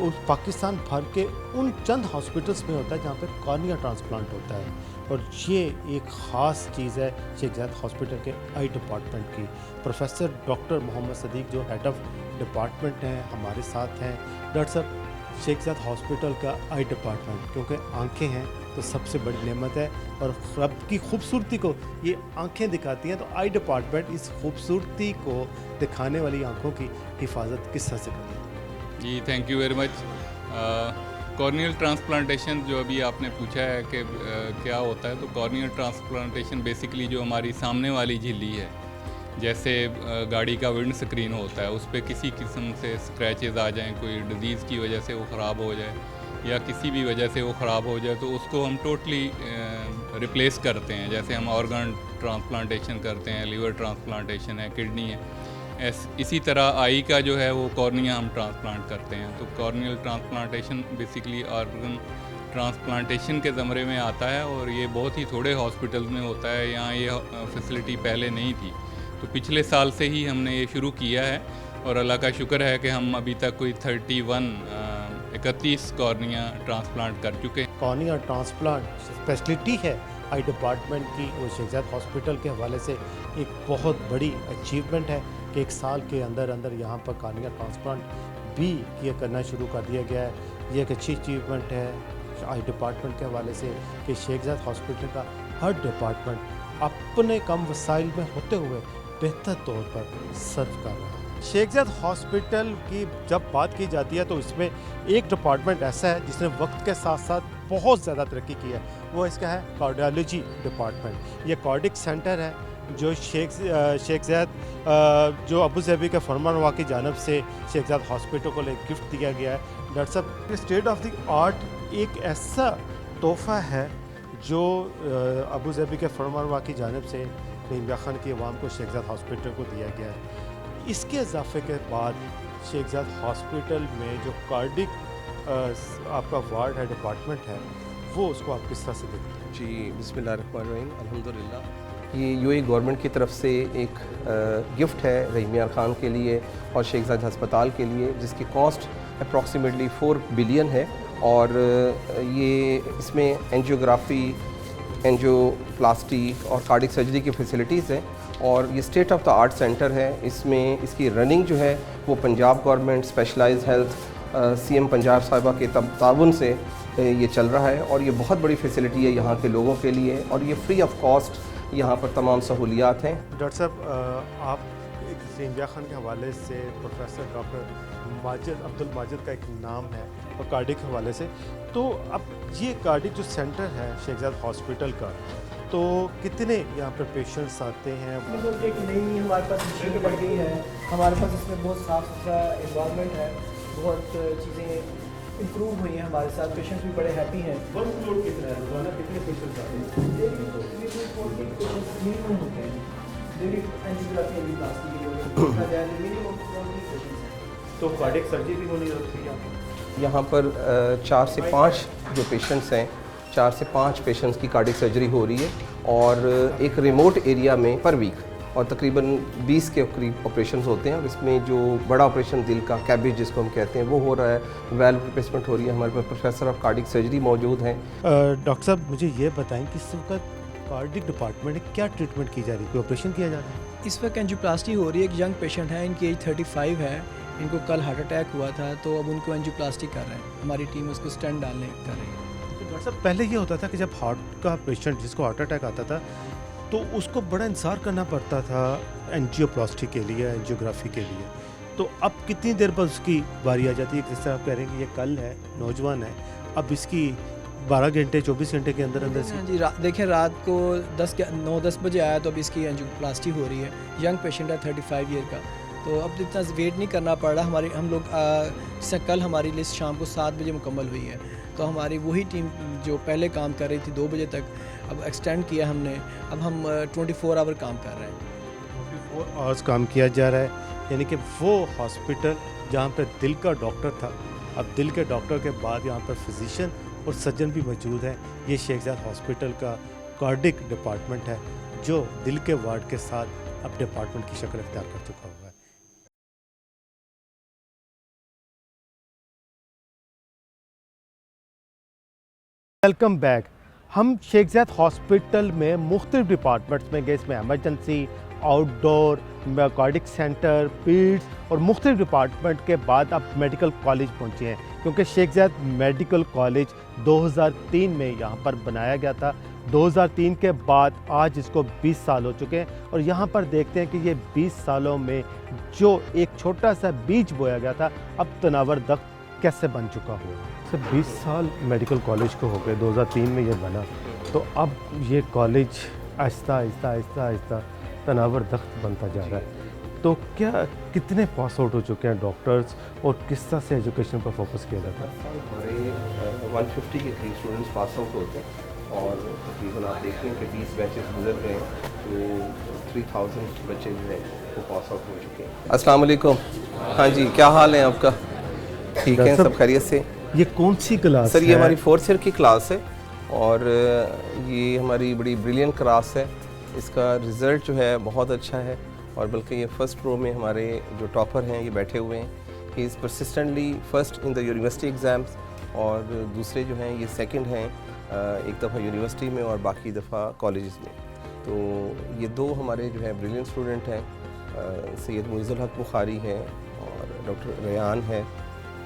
उस पाकिस्तान भर के उन चंद हॉस्पिटल्स में होता है जहाँ पे कॉर्निया ट्रांसप्लांट होता है और ये एक ख़ास चीज़ है शेख ज़ैद हॉस्पिटल के आई डिपार्टमेंट की। प्रोफेसर डॉक्टर मोहम्मद सदीक जो हेड ऑफ डिपार्टमेंट हैं हमारे साथ हैं। डॉक्टर साहब, शेख ज़ैद हॉस्पिटल का आई डिपार्टमेंट, क्योंकि आंखें हैं तो सबसे बड़ी नेमत है और रब की खूबसूरती को ये आंखें दिखाती हैं, तो आई डिपार्टमेंट इस खूबसूरती को दिखाने वाली आंखों की हिफाजत किस तरह से करती है? जी, thank you very much. Corneal transplantation जो अभी आपने पूछा है कि क्या होता है, तो कॉर्नियल ट्रांसप्लांटेशन बेसिकली जो हमारी सामने वाली झिल्ली है, जैसे गाड़ी का विंड स्क्रीन होता है, उस पर किसी किस्म से स्क्रैचेस आ जाएं, कोई डिज़ीज़ की वजह से वो ख़राब हो जाए या किसी भी वजह से वो ख़राब हो जाए, तो उसको हम टोटली रिप्लेस करते हैं। जैसे हम ऑर्गन ट्रांसप्लांटेशन करते हैं, लीवर ट्रांसप्लांटेशन है, किडनी है, इसी तरह आई का जो है वो कॉर्निया हम ट्रांसप्लांट करते हैं। तो corneal transplantation basically organ transplantation के ज़मरे में आता है और ये बहुत ही थोड़े हॉस्पिटल्स में होता है, यहाँ ये फैसिलिटी पहले नहीं थी। तो पिछले साल से ही हमने ये शुरू किया है और अल्लाह का शुक्र है कि हम अभी तक कोई 31 कॉर्निया ट्रांसप्लांट कर चुके हैं। कॉर्निया ट्रांसप्लांट स्पेशलिटी है आई डिपार्टमेंट की और शेख ज़ैद हॉस्पिटल के हवाले से एक बहुत बड़ी अचीवमेंट है कि 1 साल के अंदर अंदर यहाँ पर कॉर्निया ट्रांसप्लांट भी ये करना शुरू कर दिया गया है। ये एक अच्छी अचीवमेंट है आई डिपार्टमेंट के हवाले से कि शेख ज़ैद हॉस्पिटल का हर डिपार्टमेंट अपने कम वसाइल में होते हुए बेहतर तौर पर सर्व कर रहा है। शेख ज़ैद हॉस्पिटल की जब बात की जाती है तो इसमें एक डिपार्टमेंट ऐसा है जिसने वक्त के साथ साथ बहुत ज़्यादा तरक्की की है, वो इसका है कार्डियोलॉजी डिपार्टमेंट। ये कार्डिक सेंटर है जो शेख ज़ैद जो अबू धाबी के फरमानरवा की जानब से शेख ज़ैद हॉस्पिटल को एक गिफ्ट दिया गया है। डॉक्टर साहब, स्टेट ऑफ द आर्ट एक ऐसा तोहफ़ा है जो अबू धाबी के फरमानरवा की जानब से रहीम यार खान की अवाम को शेख ज़ैद हॉस्पिटल को दिया गया है। इसके इजाफे के बाद शेख ज़ैद हॉस्पिटल में जो कार्डिक आपका वार्ड है, डिपार्टमेंट है, वो उसको आप किस तरह से देखते हैं? जी, बिस्मिल्लाहिर्रहमानिर्रहीम, अल्हम्दुलिल्लाह। ये यूएई गवर्नमेंट की तरफ से एक गिफ्ट है रहीम यार खान के लिए और शेख ज़ैद हस्पताल के लिए, जिसकी कॉस्ट अप्रॉक्सीमेटली 4 बिलियन है और ये इसमें एंजियोग्राफी, एंजियोप्लास्टी और कार्डिक सर्जरी की फैसिलिटीज़ हैं और ये state of the art centre है। इसमें इसकी रनिंग जो है वो Punjab government specialize health CM Punjab साहिबा के ताउन से ये चल रहा है और ये बहुत बड़ी फैसिलिटी है यहाँ के लोगों के लिए और ये फ्री ऑफ कॉस्ट यहाँ पर तमाम सहूलियात हैं। डॉक्टर साहब, आप रहीम यार खान के हवाले से प्रोफेसर डॉक्टर अब्दुल माजिद का एक नाम है और कार्डिक के हवाले से, तो अब ये कार्डिक जो सेंटर है शेख ज़ैद हॉस्पिटल का, तो कितने यहाँ पर पेशेंट्स आते हैं? एक नई हमारे पास मशीन बढ़ गई है, हमारे पास इसमें बहुत साफ़ सुथरा इन्वायरमेंट है, बहुत चीज़ें इम्प्रूव हुई हैं हमारे साथ, पेशेंट्स भी बड़े हैप्पी हैं। वर्कलोड कितना है, रोजाना कितने पेशेंट्स आते हैं? मिनिमम होते हैं, डेली एंजियोग्राफी एंजियोप्लास्टी के लिए मिनिमम 40 पेशेंट्स हैं। तो कार्डियक सर्जरी भी होनी होती है यहाँ पर? यहाँ पर 4 से 5 जो पेशेंट्स हैं, 4 से 5 पेशेंट्स की कार्डियक सर्जरी हो रही है, और एक रिमोट एरिया में पर वीक, और तकरीबन 20 के करीब ऑपरेशन होते हैं। और इसमें जो बड़ा ऑपरेशन दिल का कैबेज जिसको हम कहते हैं वो हो रहा है, वेल्व रिप्लेसमेंट हो रही है। हमारे पास प्रोफेसर ऑफ कार्डियक सर्जरी मौजूद हैं। डॉक्टर साहब मुझे ये बताएं कि इस वक्त कार्डियक डिपार्टमेंट में क्या ट्रीटमेंट की जा रही है, कोई ऑपरेशन किया जा रहा है? इस वक्त एंजियोप्लास्टी हो रही है। एक यंग पेशेंट है, इनकी एज 35 है, इनको कल हार्ट अटैक हुआ था, तो अब उनको एंजियोप्लास्टी कर रहे हैं। हमारी टीम उसको स्टेंट डालने कर रही है। डॉक्टर साहब पहले ये होता था कि जब हार्ट का पेशेंट जिसको हार्ट अटैक आता था तो उसको बड़ा इंतज़ार करना पड़ता था एंजियोप्लास्टी के लिए, एंजियोग्राफी के लिए, तो अब कितनी देर बाद उसकी बारी आ जाती है? जिस तरह आप कह रहे हैं कि ये कल है, नौजवान है, अब इसकी 12 घंटे 24 घंटे के अंदर अंदर से जी देखें, रात को 9-10 बजे आया तो अब इसकी एंजियोप्लास्टी हो रही है। यंग पेशेंट है 35 ईयर का, तो अब इतना वेट नहीं करना पड़ रहा। हम लोग जैसे कल हमारी लिस्ट शाम को 7 बजे मुकम्मल हुई है, तो हमारी वही टीम जो पहले काम कर रही थी 2 बजे तक, अब एक्सटेंड किया हमने। अब हम 24 आवर काम कर रहे हैं। 24 आवर्स काम किया जा रहा है, यानी कि वो हॉस्पिटल जहाँ पर दिल का डॉक्टर था, अब दिल के डॉक्टर के बाद यहाँ पर फिजिशियन और सर्जन भी मौजूद हैं। ये शेख ज़ायद हॉस्पिटल का कार्डिक डिपार्टमेंट है जो दिल के वार्ड के साथ अब डिपार्टमेंट की शक्ल इख्तियार कर चुका हुआ है। Welcome back. हम शेख ज़ायद हॉस्पिटल में मुख्तलिफ डिपार्टमेंट्स में गए, इसमें एमरजेंसी, आउटडोर, कार्डिक सेंटर, पीड्स और मुख्तलिफ डिपार्टमेंट के बाद अब मेडिकल कॉलेज पहुंचे हैं, क्योंकि शेख ज़ायद मेडिकल कॉलेज 2003 में यहाँ पर बनाया गया था। 2003 के बाद आज इसको 20 साल हो चुके हैं, और यहाँ पर देखते हैं कि ये 20 सालों में जो एक छोटा सा बीज बोया गया था अब तनावर दख्त कैसे बन चुका हुआ। सर 20 साल मेडिकल कॉलेज को हो गए, 2003 में ये बना, तो अब ये कॉलेज आहिस्ता आहिस्ता आहिस्ता आहिस्ता तनावर दख्त बनता जा रहा है। तो क्या कितने पास आउट हो चुके हैं डॉक्टर्स, और किस तरह से एजुकेशन पर फोकस किया जाता है? हमारे 150 के करीब स्टूडेंट्स पास आउट होते हैं, और तकरीबन आप देखते हैं कि 20 बैचेस गुजर गए, तो 3000 बच्चे जो हैं वो पास आउट हो चुके हैं। अस्सलाम वालेकुम। हाँ जी, क्या हाल है आपका? ठीक है, सब खैरियत से? ये कौन सी क्लास सर है? ये हमारी 4th ईयर की क्लास है, और ये हमारी बड़ी ब्रिलियंट क्लास है। इसका रिज़ल्ट जो है बहुत अच्छा है, और बल्कि ये फर्स्ट रो में हमारे जो टॉपर हैं ये बैठे हुए हैं। He is persistently first in the university exams, और दूसरे जो हैं ये सेकंड हैं, एक दफ़ा यूनिवर्सिटी में और बाकी दफ़ा कॉलेजेस में। तो ये 2 हमारे जो है ब्रिलियंट स्टूडेंट हैं, सैयद मुइज़ुल हक बुखारी है और डॉक्टर रेहान है।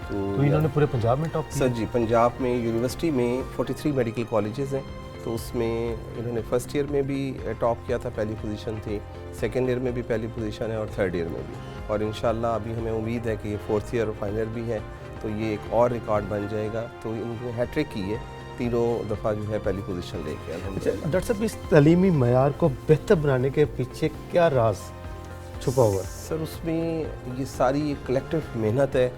तो इन्होंने पूरे पंजाब में टॉप किया? सर जी, पंजाब में यूनिवर्सिटी में 43 मेडिकल कॉलेजेस हैं, तो उसमें इन्होंने फर्स्ट ईयर में भी टॉप किया था, पहली पोजीशन थी, सेकंड ईयर में भी पहली पोजीशन है, और थर्ड ईयर में भी। और इंशाल्लाह अभी हमें उम्मीद है कि ये 4th ईयर और फाइनल ईयर भी है, तो ये एक और रिकॉर्ड बन जाएगा। तो इन्होंने हैट्रिक की है, 3 दफ़ा जो है पहली पोजीशन लेके अल्हम्दुलिल्लाह। डॉक्टर साहब इस तलीमी मयार को बेहतर बनाने के पीछे क्या राज छुपा हुआ है? सर उसमें ये सारी एक कलेक्टिव मेहनत है।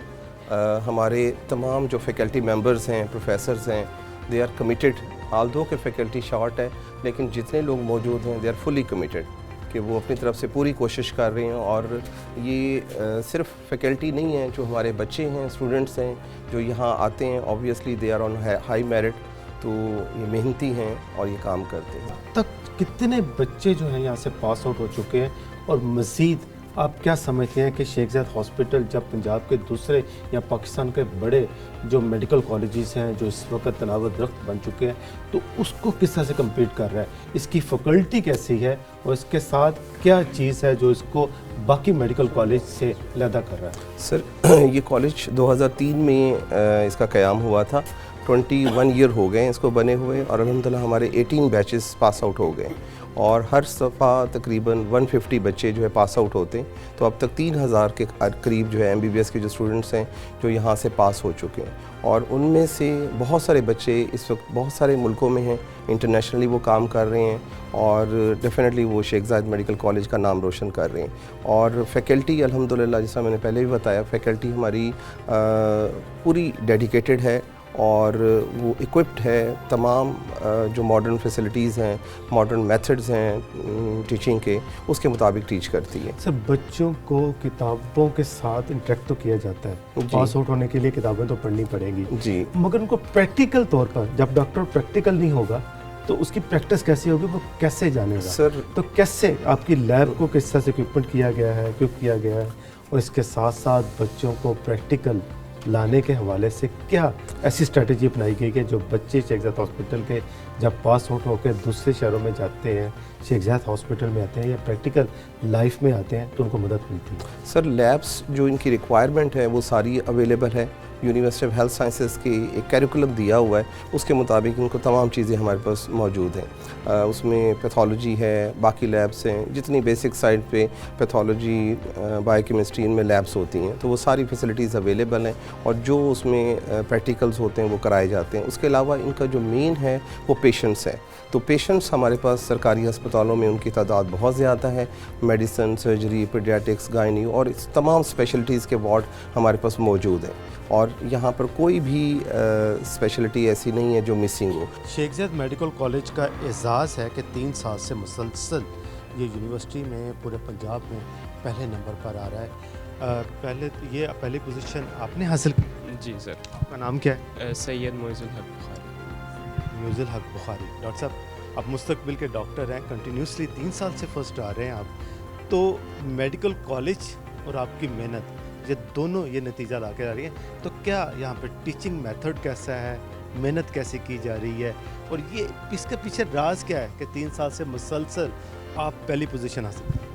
हमारे तमाम जो फैकल्टी मेंबर्स हैं, प्रोफेसर्स हैं, दे आर कमिटेड। आल्दो के फैकल्टी शॉर्ट है, लेकिन जितने लोग मौजूद हैं दे आर फुली कमिटेड कि वो अपनी तरफ से पूरी कोशिश कर रहे हैं। और ये सिर्फ फैकल्टी नहीं है, जो हमारे बच्चे हैं, स्टूडेंट्स हैं जो यहाँ आते हैं, obviously they are on high merit, तो ये मेहनती हैं और ये काम करते हैं। तक कितने बच्चे जो हैं यहाँ से पास आउट हो चुके हैं, और मज़ीद आप क्या समझते हैं कि शेख ज़ायद हॉस्पिटल जब पंजाब के दूसरे या पाकिस्तान के बड़े जो मेडिकल कॉलेजेस हैं जो इस वक्त तनावर दख्त बन चुके हैं, तो उसको किस तरह से कम्पीट कर रहा है? इसकी फैकल्टी कैसी है, और इसके साथ क्या चीज़ है जो इसको बाकी मेडिकल कॉलेज से अलग कर रहा है? सर ये कॉलेज 2003 में इसका क़याम हुआ था, 21 ईयर हो गए इसको बने हुए, और अल्हम्दुलिल्लाह हमारे 18 बैचेस पास आउट हो गए, اور ہر صفحہ تقریباً 150 بچے جو ہے پاس آؤٹ ہوتے ہیں. تو اب تک 3000 کے قریب جو ہے MBBS کے جو اسٹوڈنٹس ہیں جو یہاں سے پاس ہو چکے ہیں, اور ان میں سے بہت سارے بچے اس وقت بہت سارے ملکوں میں ہیں, انٹرنیشنلی وہ کام کر رہے ہیں, اور ڈیفینیٹلی وہ شیخ زاید میڈیکل کالج کا نام روشن کر رہے ہیں. اور فیکلٹی الحمدللہ جیسا میں نے پہلے بھی بتایا, فیکلٹی ہماری پوری ڈیڈیکیٹڈ ہے اور وہ اکوپڈ ہے. تمام جو ماڈرن فیسلٹیز ہیں, ماڈرن میتھڈز ہیں ٹیچنگ کے, اس کے مطابق ٹیچ کرتی ہے. سر بچوں کو کتابوں کے ساتھ انٹریکٹ تو کیا جاتا ہے, پاس آؤٹ ہونے کے لیے کتابیں تو پڑھنی پڑیں گی جی, مگر ان کو پریکٹیکل طور پر جب ڈاکٹر پریکٹیکل نہیں ہوگا تو اس کی پریکٹس کیسی ہوگی, وہ کیسے جانے گا سر؟ تو کیسے آپ کی لیب کو کس طرح سے اکوپمنٹ کیا گیا ہے, اکوپ کیا گیا ہے, اور اس کے ساتھ ساتھ بچوں کو پریکٹیکل لانے کے حوالے سے کیا ایسی اسٹریٹجی اپنائی گئی کہ جو بچے شیخ زاید ہاسپٹل کے جب پاس آؤٹ ہو کے دوسرے شہروں میں جاتے ہیں, شیخ زاید ہاسپٹل میں آتے ہیں یا پریکٹیکل لائف میں آتے ہیں تو ان کو مدد ملتی ہے؟ سر لیبس جو ان کی ریکوائرمنٹ ہے وہ ساری اویلیبل ہے. یونیورسٹی آف ہیلتھ سائنسز کی ایک کیریکولم دیا ہوا ہے, اس کے مطابق ان کو تمام چیزیں ہمارے پاس موجود ہیں. اس میں پیتھولوجی ہے, باقی لیبس ہیں, جتنی بیسک سائڈ پہ پیتھولوجی بایو کیمسٹری ان میں لیبس ہوتی ہیں تو وہ ساری فیسلٹیز اویلیبل ہیں, اور جو اس میں پریکٹیکلز ہوتے ہیں وہ کرائے جاتے ہیں. اس کے علاوہ ان کا جو مین ہے وہ پیشنٹس ہے. تو پیشنٹس ہمارے پاس سرکاری ہسپتالوں میں ان کی تعداد بہت زیادہ ہے. میڈیسن, سرجری, پیڈیاٹکس, گائنی اور اس تمام اسپیشلٹیز کے وارڈ ہمارے پاس موجود ہیں, اور یہاں پر کوئی بھی اسپیشلٹی ایسی نہیں ہے جو مسنگ ہو. شیخ زاید میڈیکل کالج کا اعزاز ہے کہ 3 سال سے مسلسل یہ یونیورسٹی میں پورے پنجاب میں پہلے نمبر پر آ رہا ہے. پہلی پوزیشن آپ نے حاصل کی؟ جی سر. آپ کا نام کیا ہے؟ سید معز الحق بخاری. معز الحق بخاری. ڈاکٹر صاحب آپ مستقبل کے ڈاکٹر ہیں, کنٹینیوسلی 3 سال سے فرسٹ آ رہے ہیں آپ, تو میڈیکل کالج اور آپ کی محنت یہ دونوں یہ نتیجہ لا کے آ رہی ہیں, تو کیا یہاں پہ ٹیچنگ میتھڈ کیسا ہے, محنت کیسی کی جا رہی ہے, اور یہ اس کے پیچھے راز کیا ہے کہ 3 سال سے مسلسل آپ پہلی پوزیشن حاصل کریں؟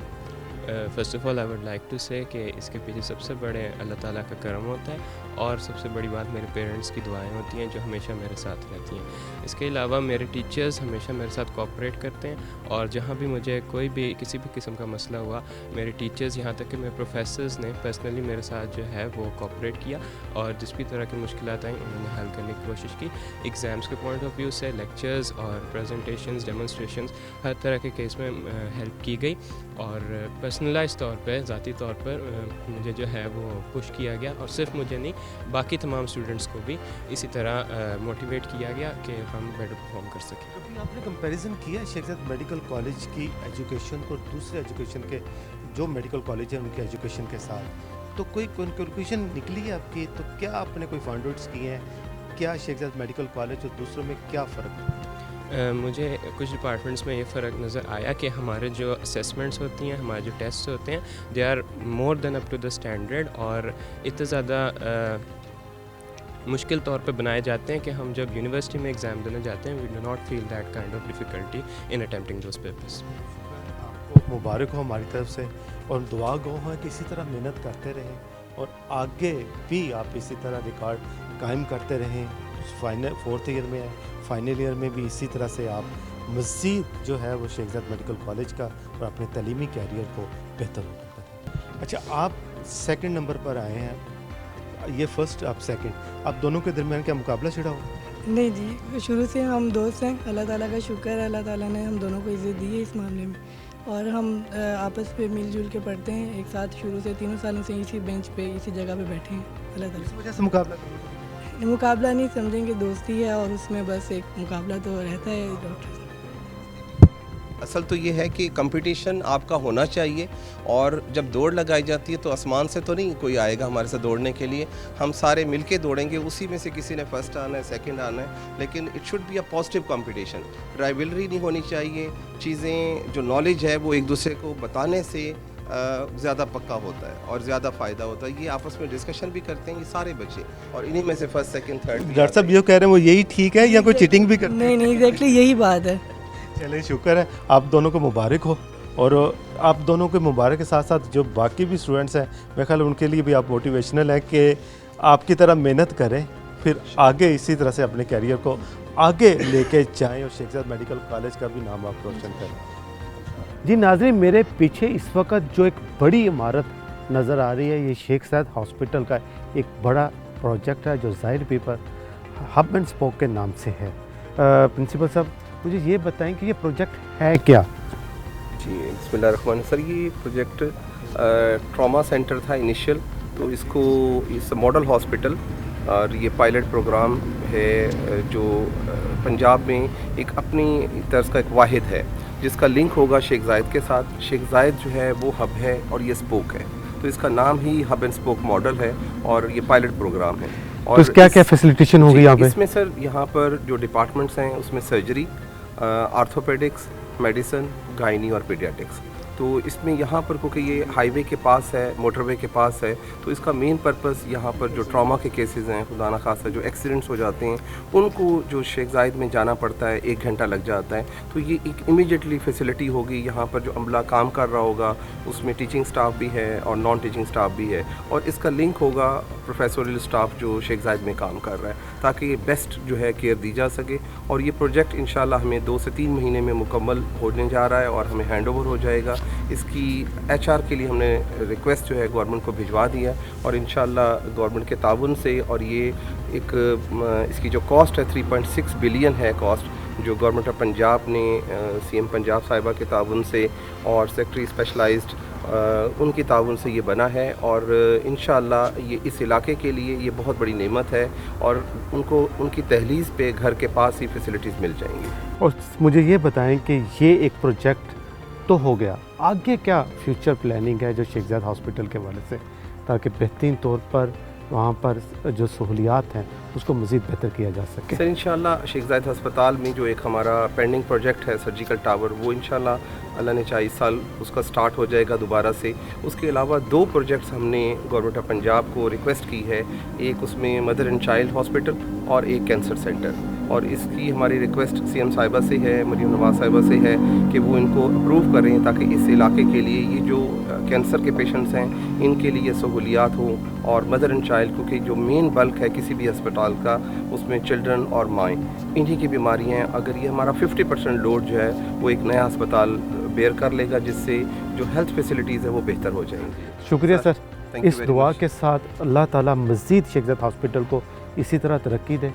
First of all I would like to say کہ اس کے پیچھے سب سے بڑے اللہ تعالیٰ کا کرم ہوتا ہے, اور سب سے بڑی بات میرے پیرنٹس کی دعائیں ہوتی ہیں جو ہمیشہ میرے ساتھ رہتی ہیں. اس کے علاوہ میرے ٹیچرز ہمیشہ میرے ساتھ کوآپریٹ کرتے ہیں, اور جہاں بھی مجھے کوئی بھی کسی بھی قسم کا مسئلہ ہوا, میرے ٹیچرز یہاں تک کہ میرے پروفیسرز نے پرسنلی میرے ساتھ جو ہے وہ کوآپریٹ کیا, اور جس بھی طرح کی مشکلات آئیں انہوں نے حل کرنے کی کوشش کی. ایگزامس کے پوائنٹ آف ویو سے لیکچرز اور پریزنٹیشنز, ڈیمونسٹریشنز, ہر طرح کے کیس میں ہیلپ کی گئی, اور پرسنلائز طور پہ, ذاتی طور پر مجھے جو ہے وہ پش کیا گیا, اور صرف مجھے نہیں باقی تمام اسٹوڈنٹس کو بھی اسی طرح موٹیویٹ کیا گیا کہ ہم بیٹر پرفارم کر سکیں. ابھی آپ نے کمپیریزن کیا شیخ زاید میڈیکل کالج کی ایجوکیشن کو دوسرے ایجوکیشن کے جو میڈیکل کالج ہیں ان کی ایجوکیشن کے ساتھ, تو کوئی کنکلوژن نکلی ہے آپ کی؟ تو کیا آپ نے کوئی فائنڈ آؤٹس کیے ہیں, کیا شیخ زاید میڈیکل کالج اور دوسروں میں کیا فرق ہے؟ مجھے کچھ ڈپارٹمنٹس میں یہ فرق نظر آیا کہ ہمارے جو اسیسمنٹس ہوتی ہیں, ہمارے جو ٹیسٹ ہوتے ہیں, they are more than up to the standard, اور اتنا زیادہ مشکل طور پہ بنائے جاتے ہیں کہ ہم جب یونیورسٹی میں ایگزام دینے جاتے ہیں we do not feel that kind of difficulty in attempting those papers. آپ کو مبارک ہو ہماری طرف سے, اور دعا گو ہے کہ اسی طرح محنت کرتے رہیں اور آگے بھی آپ اسی طرح ریکارڈ قائم کرتے رہیں. فائنل 4th ایئر میں ہے, فائنل ایئر میں بھی اسی طرح سے آپ مزید جو ہے وہ شیخ زاید میڈیکل کالج کا اور اپنے تعلیمی کیریئر کو بہتر ہوتا کریں. اچھا, آپ 2nd نمبر پر آئے ہیں, یہ فرسٹ آپ 2nd, آپ دونوں کے درمیان کیا مقابلہ چھڑا ہو؟ نہیں جی, شروع سے ہم دوست ہیں. اللہ تعالیٰ کا شکر ہے, اللہ تعالیٰ نے ہم دونوں کو عزت دی ہے اس معاملے میں, اور ہم آپس پہ مل جل کے پڑھتے ہیں ایک ساتھ. شروع سے 3 سالوں سے اسی بینچ پہ اسی جگہ پہ بیٹھے ہیں. اللہ تعالیٰ اس وجہ سے مقابلہ نہیں سمجھیں کہ دوستی ہے, اور اس میں بس ایک مقابلہ تو رہتا ہے ڈاکٹر. اصل تو یہ ہے کہ کمپٹیشن آپ کا ہونا چاہیے, اور جب دوڑ لگائی جاتی ہے تو آسمان سے تو نہیں کوئی آئے گا ہمارے ساتھ دوڑنے کے لیے, ہم سارے مل کے دوڑیں گے, اسی میں سے کسی نے فرسٹ آنا ہے, 2nd آنا ہے, لیکن it should be a positive competition. Rivalry نہیں ہونی چاہیے, چیزیں جو نالج ہے وہ ایک دوسرے کو بتانے سے زیادہ پکا ہوتا ہے اور زیادہ فائدہ ہوتا ہے. یہ آپس میں ڈسکشن بھی کرتے ہیں یہ سارے بچے, اور انہی میں سے 1st, 2nd, 3rd. ڈاکٹر صاحب یہ کہہ رہے ہیں وہ یہی ٹھیک ہے یا کوئی چیٹنگ بھی کرتے ہیں؟ نہیں ایگزیکٹلی یہی بات ہے. چلے شکر ہے, آپ دونوں کو مبارک ہو, اور آپ دونوں کے مبارک کے ساتھ ساتھ جو باقی بھی اسٹوڈنٹس ہیں میرے خیال ان کے لیے بھی آپ موٹیویشنل ہیں کہ آپ کی طرح محنت کریں, پھر آگے اسی طرح سے اپنے کیریئر کو آگے لے کے جائیں, اور شیخ زاید میڈیکل کالج کا بھی نام آپ روشن کریں. जी नाज़रीन, मेरे पीछे इस वक्त जो एक बड़ी इमारत नज़र आ रही है, ये शेख ज़ायद हॉस्पिटल का एक बड़ा प्रोजेक्ट है जो ज़ाहिर पेपर हब एंड स्पोक के नाम से है। प्रिंसिपल साहब, मुझे ये बताएं कि ये प्रोजेक्ट है क्या? जी बिस्मिल्लाहिर्रहमानिर्रहीम। सर, ये प्रोजेक्ट ट्रॉमा सेंटर था इनिशियल, तो इसको इस मॉडल हॉस्पिटल और ये पायलट प्रोग्राम है जो पंजाब में एक अपनी तर्ज का एक वाहिद है जिसका लिंक होगा शेख ज़ायद के साथ। शेख ज़ायद जो है वो हब है और ये स्पोक है, तो इसका नाम ही हब एंड स्पोक मॉडल है और ये पायलट प्रोग्राम है। और तो क्या क्या फैसिलिटेशन होगी यहाँ पे? इसमें सर यहाँ पर जो डिपार्टमेंट्स हैं उसमें सर्जरी, आर्थोपेडिक्स, मेडिसिन, गायनी और पीडियाट्रिक्स। तो इसमें यहाँ पर क्योंकि ये हाईवे के पास है, मोटरवे के पास है, तो इसका मेन पर्पस यहाँ पर जो ट्रॉमा के केसेस हैं, खुदा न खासा जो एक्सीडेंट्स हो जाते हैं उनको जो शेख ज़ायद में जाना पड़ता है, 1 घंटा लग जाता है, तो ये एक इमीडिएटली फैसिलिटी होगी। यहाँ पर जो अमला काम कर रहा होगा उसमें टीचिंग स्टाफ भी है और नॉन टीचिंग स्टाफ भी है, और इसका लिंक होगा प्रोफेसरल स्टाफ जो शेख ज़ायद में काम कर रहा है, ताकि ये बेस्ट जो है केयर दी जा सके। और ये प्रोजेक्ट इंशाल्लाह हमें 2 से 3 महीने में मुकम्मल होने जा रहा है और हमें हैंड ओवर हो जाएगा। इसकी HR के लिए हमने रिक्वेस्ट जो है गवर्नमेंट को भिजवा दिया और इंशाल्लाह गवर्नमेंट के ताउन से, और ये एक इसकी जो कॉस्ट है 3.6 बिलियन है कॉस्ट, जो गवर्नमेंट ऑफ पंजाब ने CM पंजाब साहिबा के ताउन से और सेक्रेटरी स्पेशलाइज्ड उनकी ताउन से ये बना है। और इंशाल्लाह ये इस इलाके के लिए ये बहुत बड़ी नेमत है और उनको उनकी दहलीज़ पे घर के पास ही फैसिलिटीज़ मिल जाएंगी। और मुझे ये बताएं कि ये एक प्रोजेक्ट तो हो गया, आगे क्या फ्यूचर प्लानिंग है जो शेख ज़ायद हॉस्पिटल के हवाले से, ताकि बेहतरीन तौर पर वहाँ पर जो सहूलियात हैं उसको मज़ीद बेहतर किया जा सके? सर इंशाल्लाह शेख ज़ायद अस्पताल में जो एक हमारा पेंडिंग प्रोजेक्ट है सर्जिकल टावर, वो इंशाल्लाह अल्लाह ने चाहे इस साल उसका स्टार्ट हो जाएगा दोबारा से। उसके अलावा 2 प्रोजेक्ट्स हमने गवर्नमेंट ऑफ पंजाब को रिक्वेस्ट की है, एक उसमें मदर एंड चाइल्ड हॉस्पिटल और एक कैंसर सेंटर, और इसकी हमारी रिक्वेस्ट CM साहिबा से है, मरीम नवाज साहिबा से है कि वो इनको अप्रूव करें ताकि इस इलाके के लिए ये जो कैंसर के पेशेंट्स हैं इनके लिए सहूलियात हों, और मदर एंड चाइल्ड क्योंकि जो मेन बल्क है किसी भी अस्पताल का उसमें चिल्ड्रन और माएँ, इन्हीं की बीमारियाँ हैं। अगर ये हमारा 50% लोड जो है वो एक नया अस्पताल बेयर कर लेगा, जिससे जो हेल्थ फैसिलिटीज़ है वो बेहतर हो जाएंगी। शुक्रिया सर। इस दुआ के साथ अल्लाह ताला मज़ीद शेख ज़ायद हॉस्पिटल को इसी तरह तरक्की दे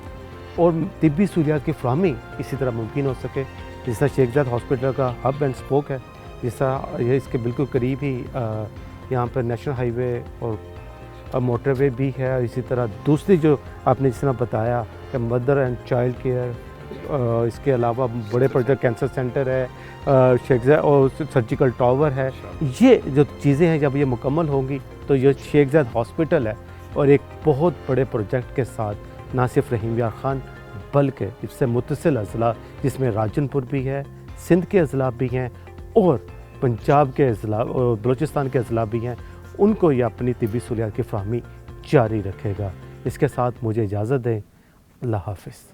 और तिब्बी सहूलियात की फराहमी इसी तरह मुमकिन हो सके। जिस तरह शेख ज़ायद हॉस्पिटल का हब एंड स्पोक है, जिस तरह ये इसके बिल्कुल करीब ही यहाँ पर नेशनल हाईवे और मोटरवे भी है। इसी तरह दूसरी जो आपने जिस तरह बताया कि मदर एंड चाइल्ड केयर, इसके अलावा बड़े प्रोजेक्ट कैंसर सेंटर है, शेख ज़ायद और सर्जिकल टावर है, ये जो चीज़ें हैं जब ये मुकम्मल होंगी तो ये शेख ज़ायद हॉस्पिटल है और एक बहुत बड़े प्रोजेक्ट के साथ ना सिर्फ रहीम यार खान बल्कि इससे मुतसिल अज़ला जिसमें राजनपुर भी है, सिंध के अज़ला भी हैं और पंजाब के अज़ला और बलूचिस्तान के अज़ला भी हैं, उनको ये अपनी तिब्बी सहूलियात की फराहमी जारी रखेगा। इसके साथ मुझे इजाज़त दें। अल्लाह हाफ़िज़।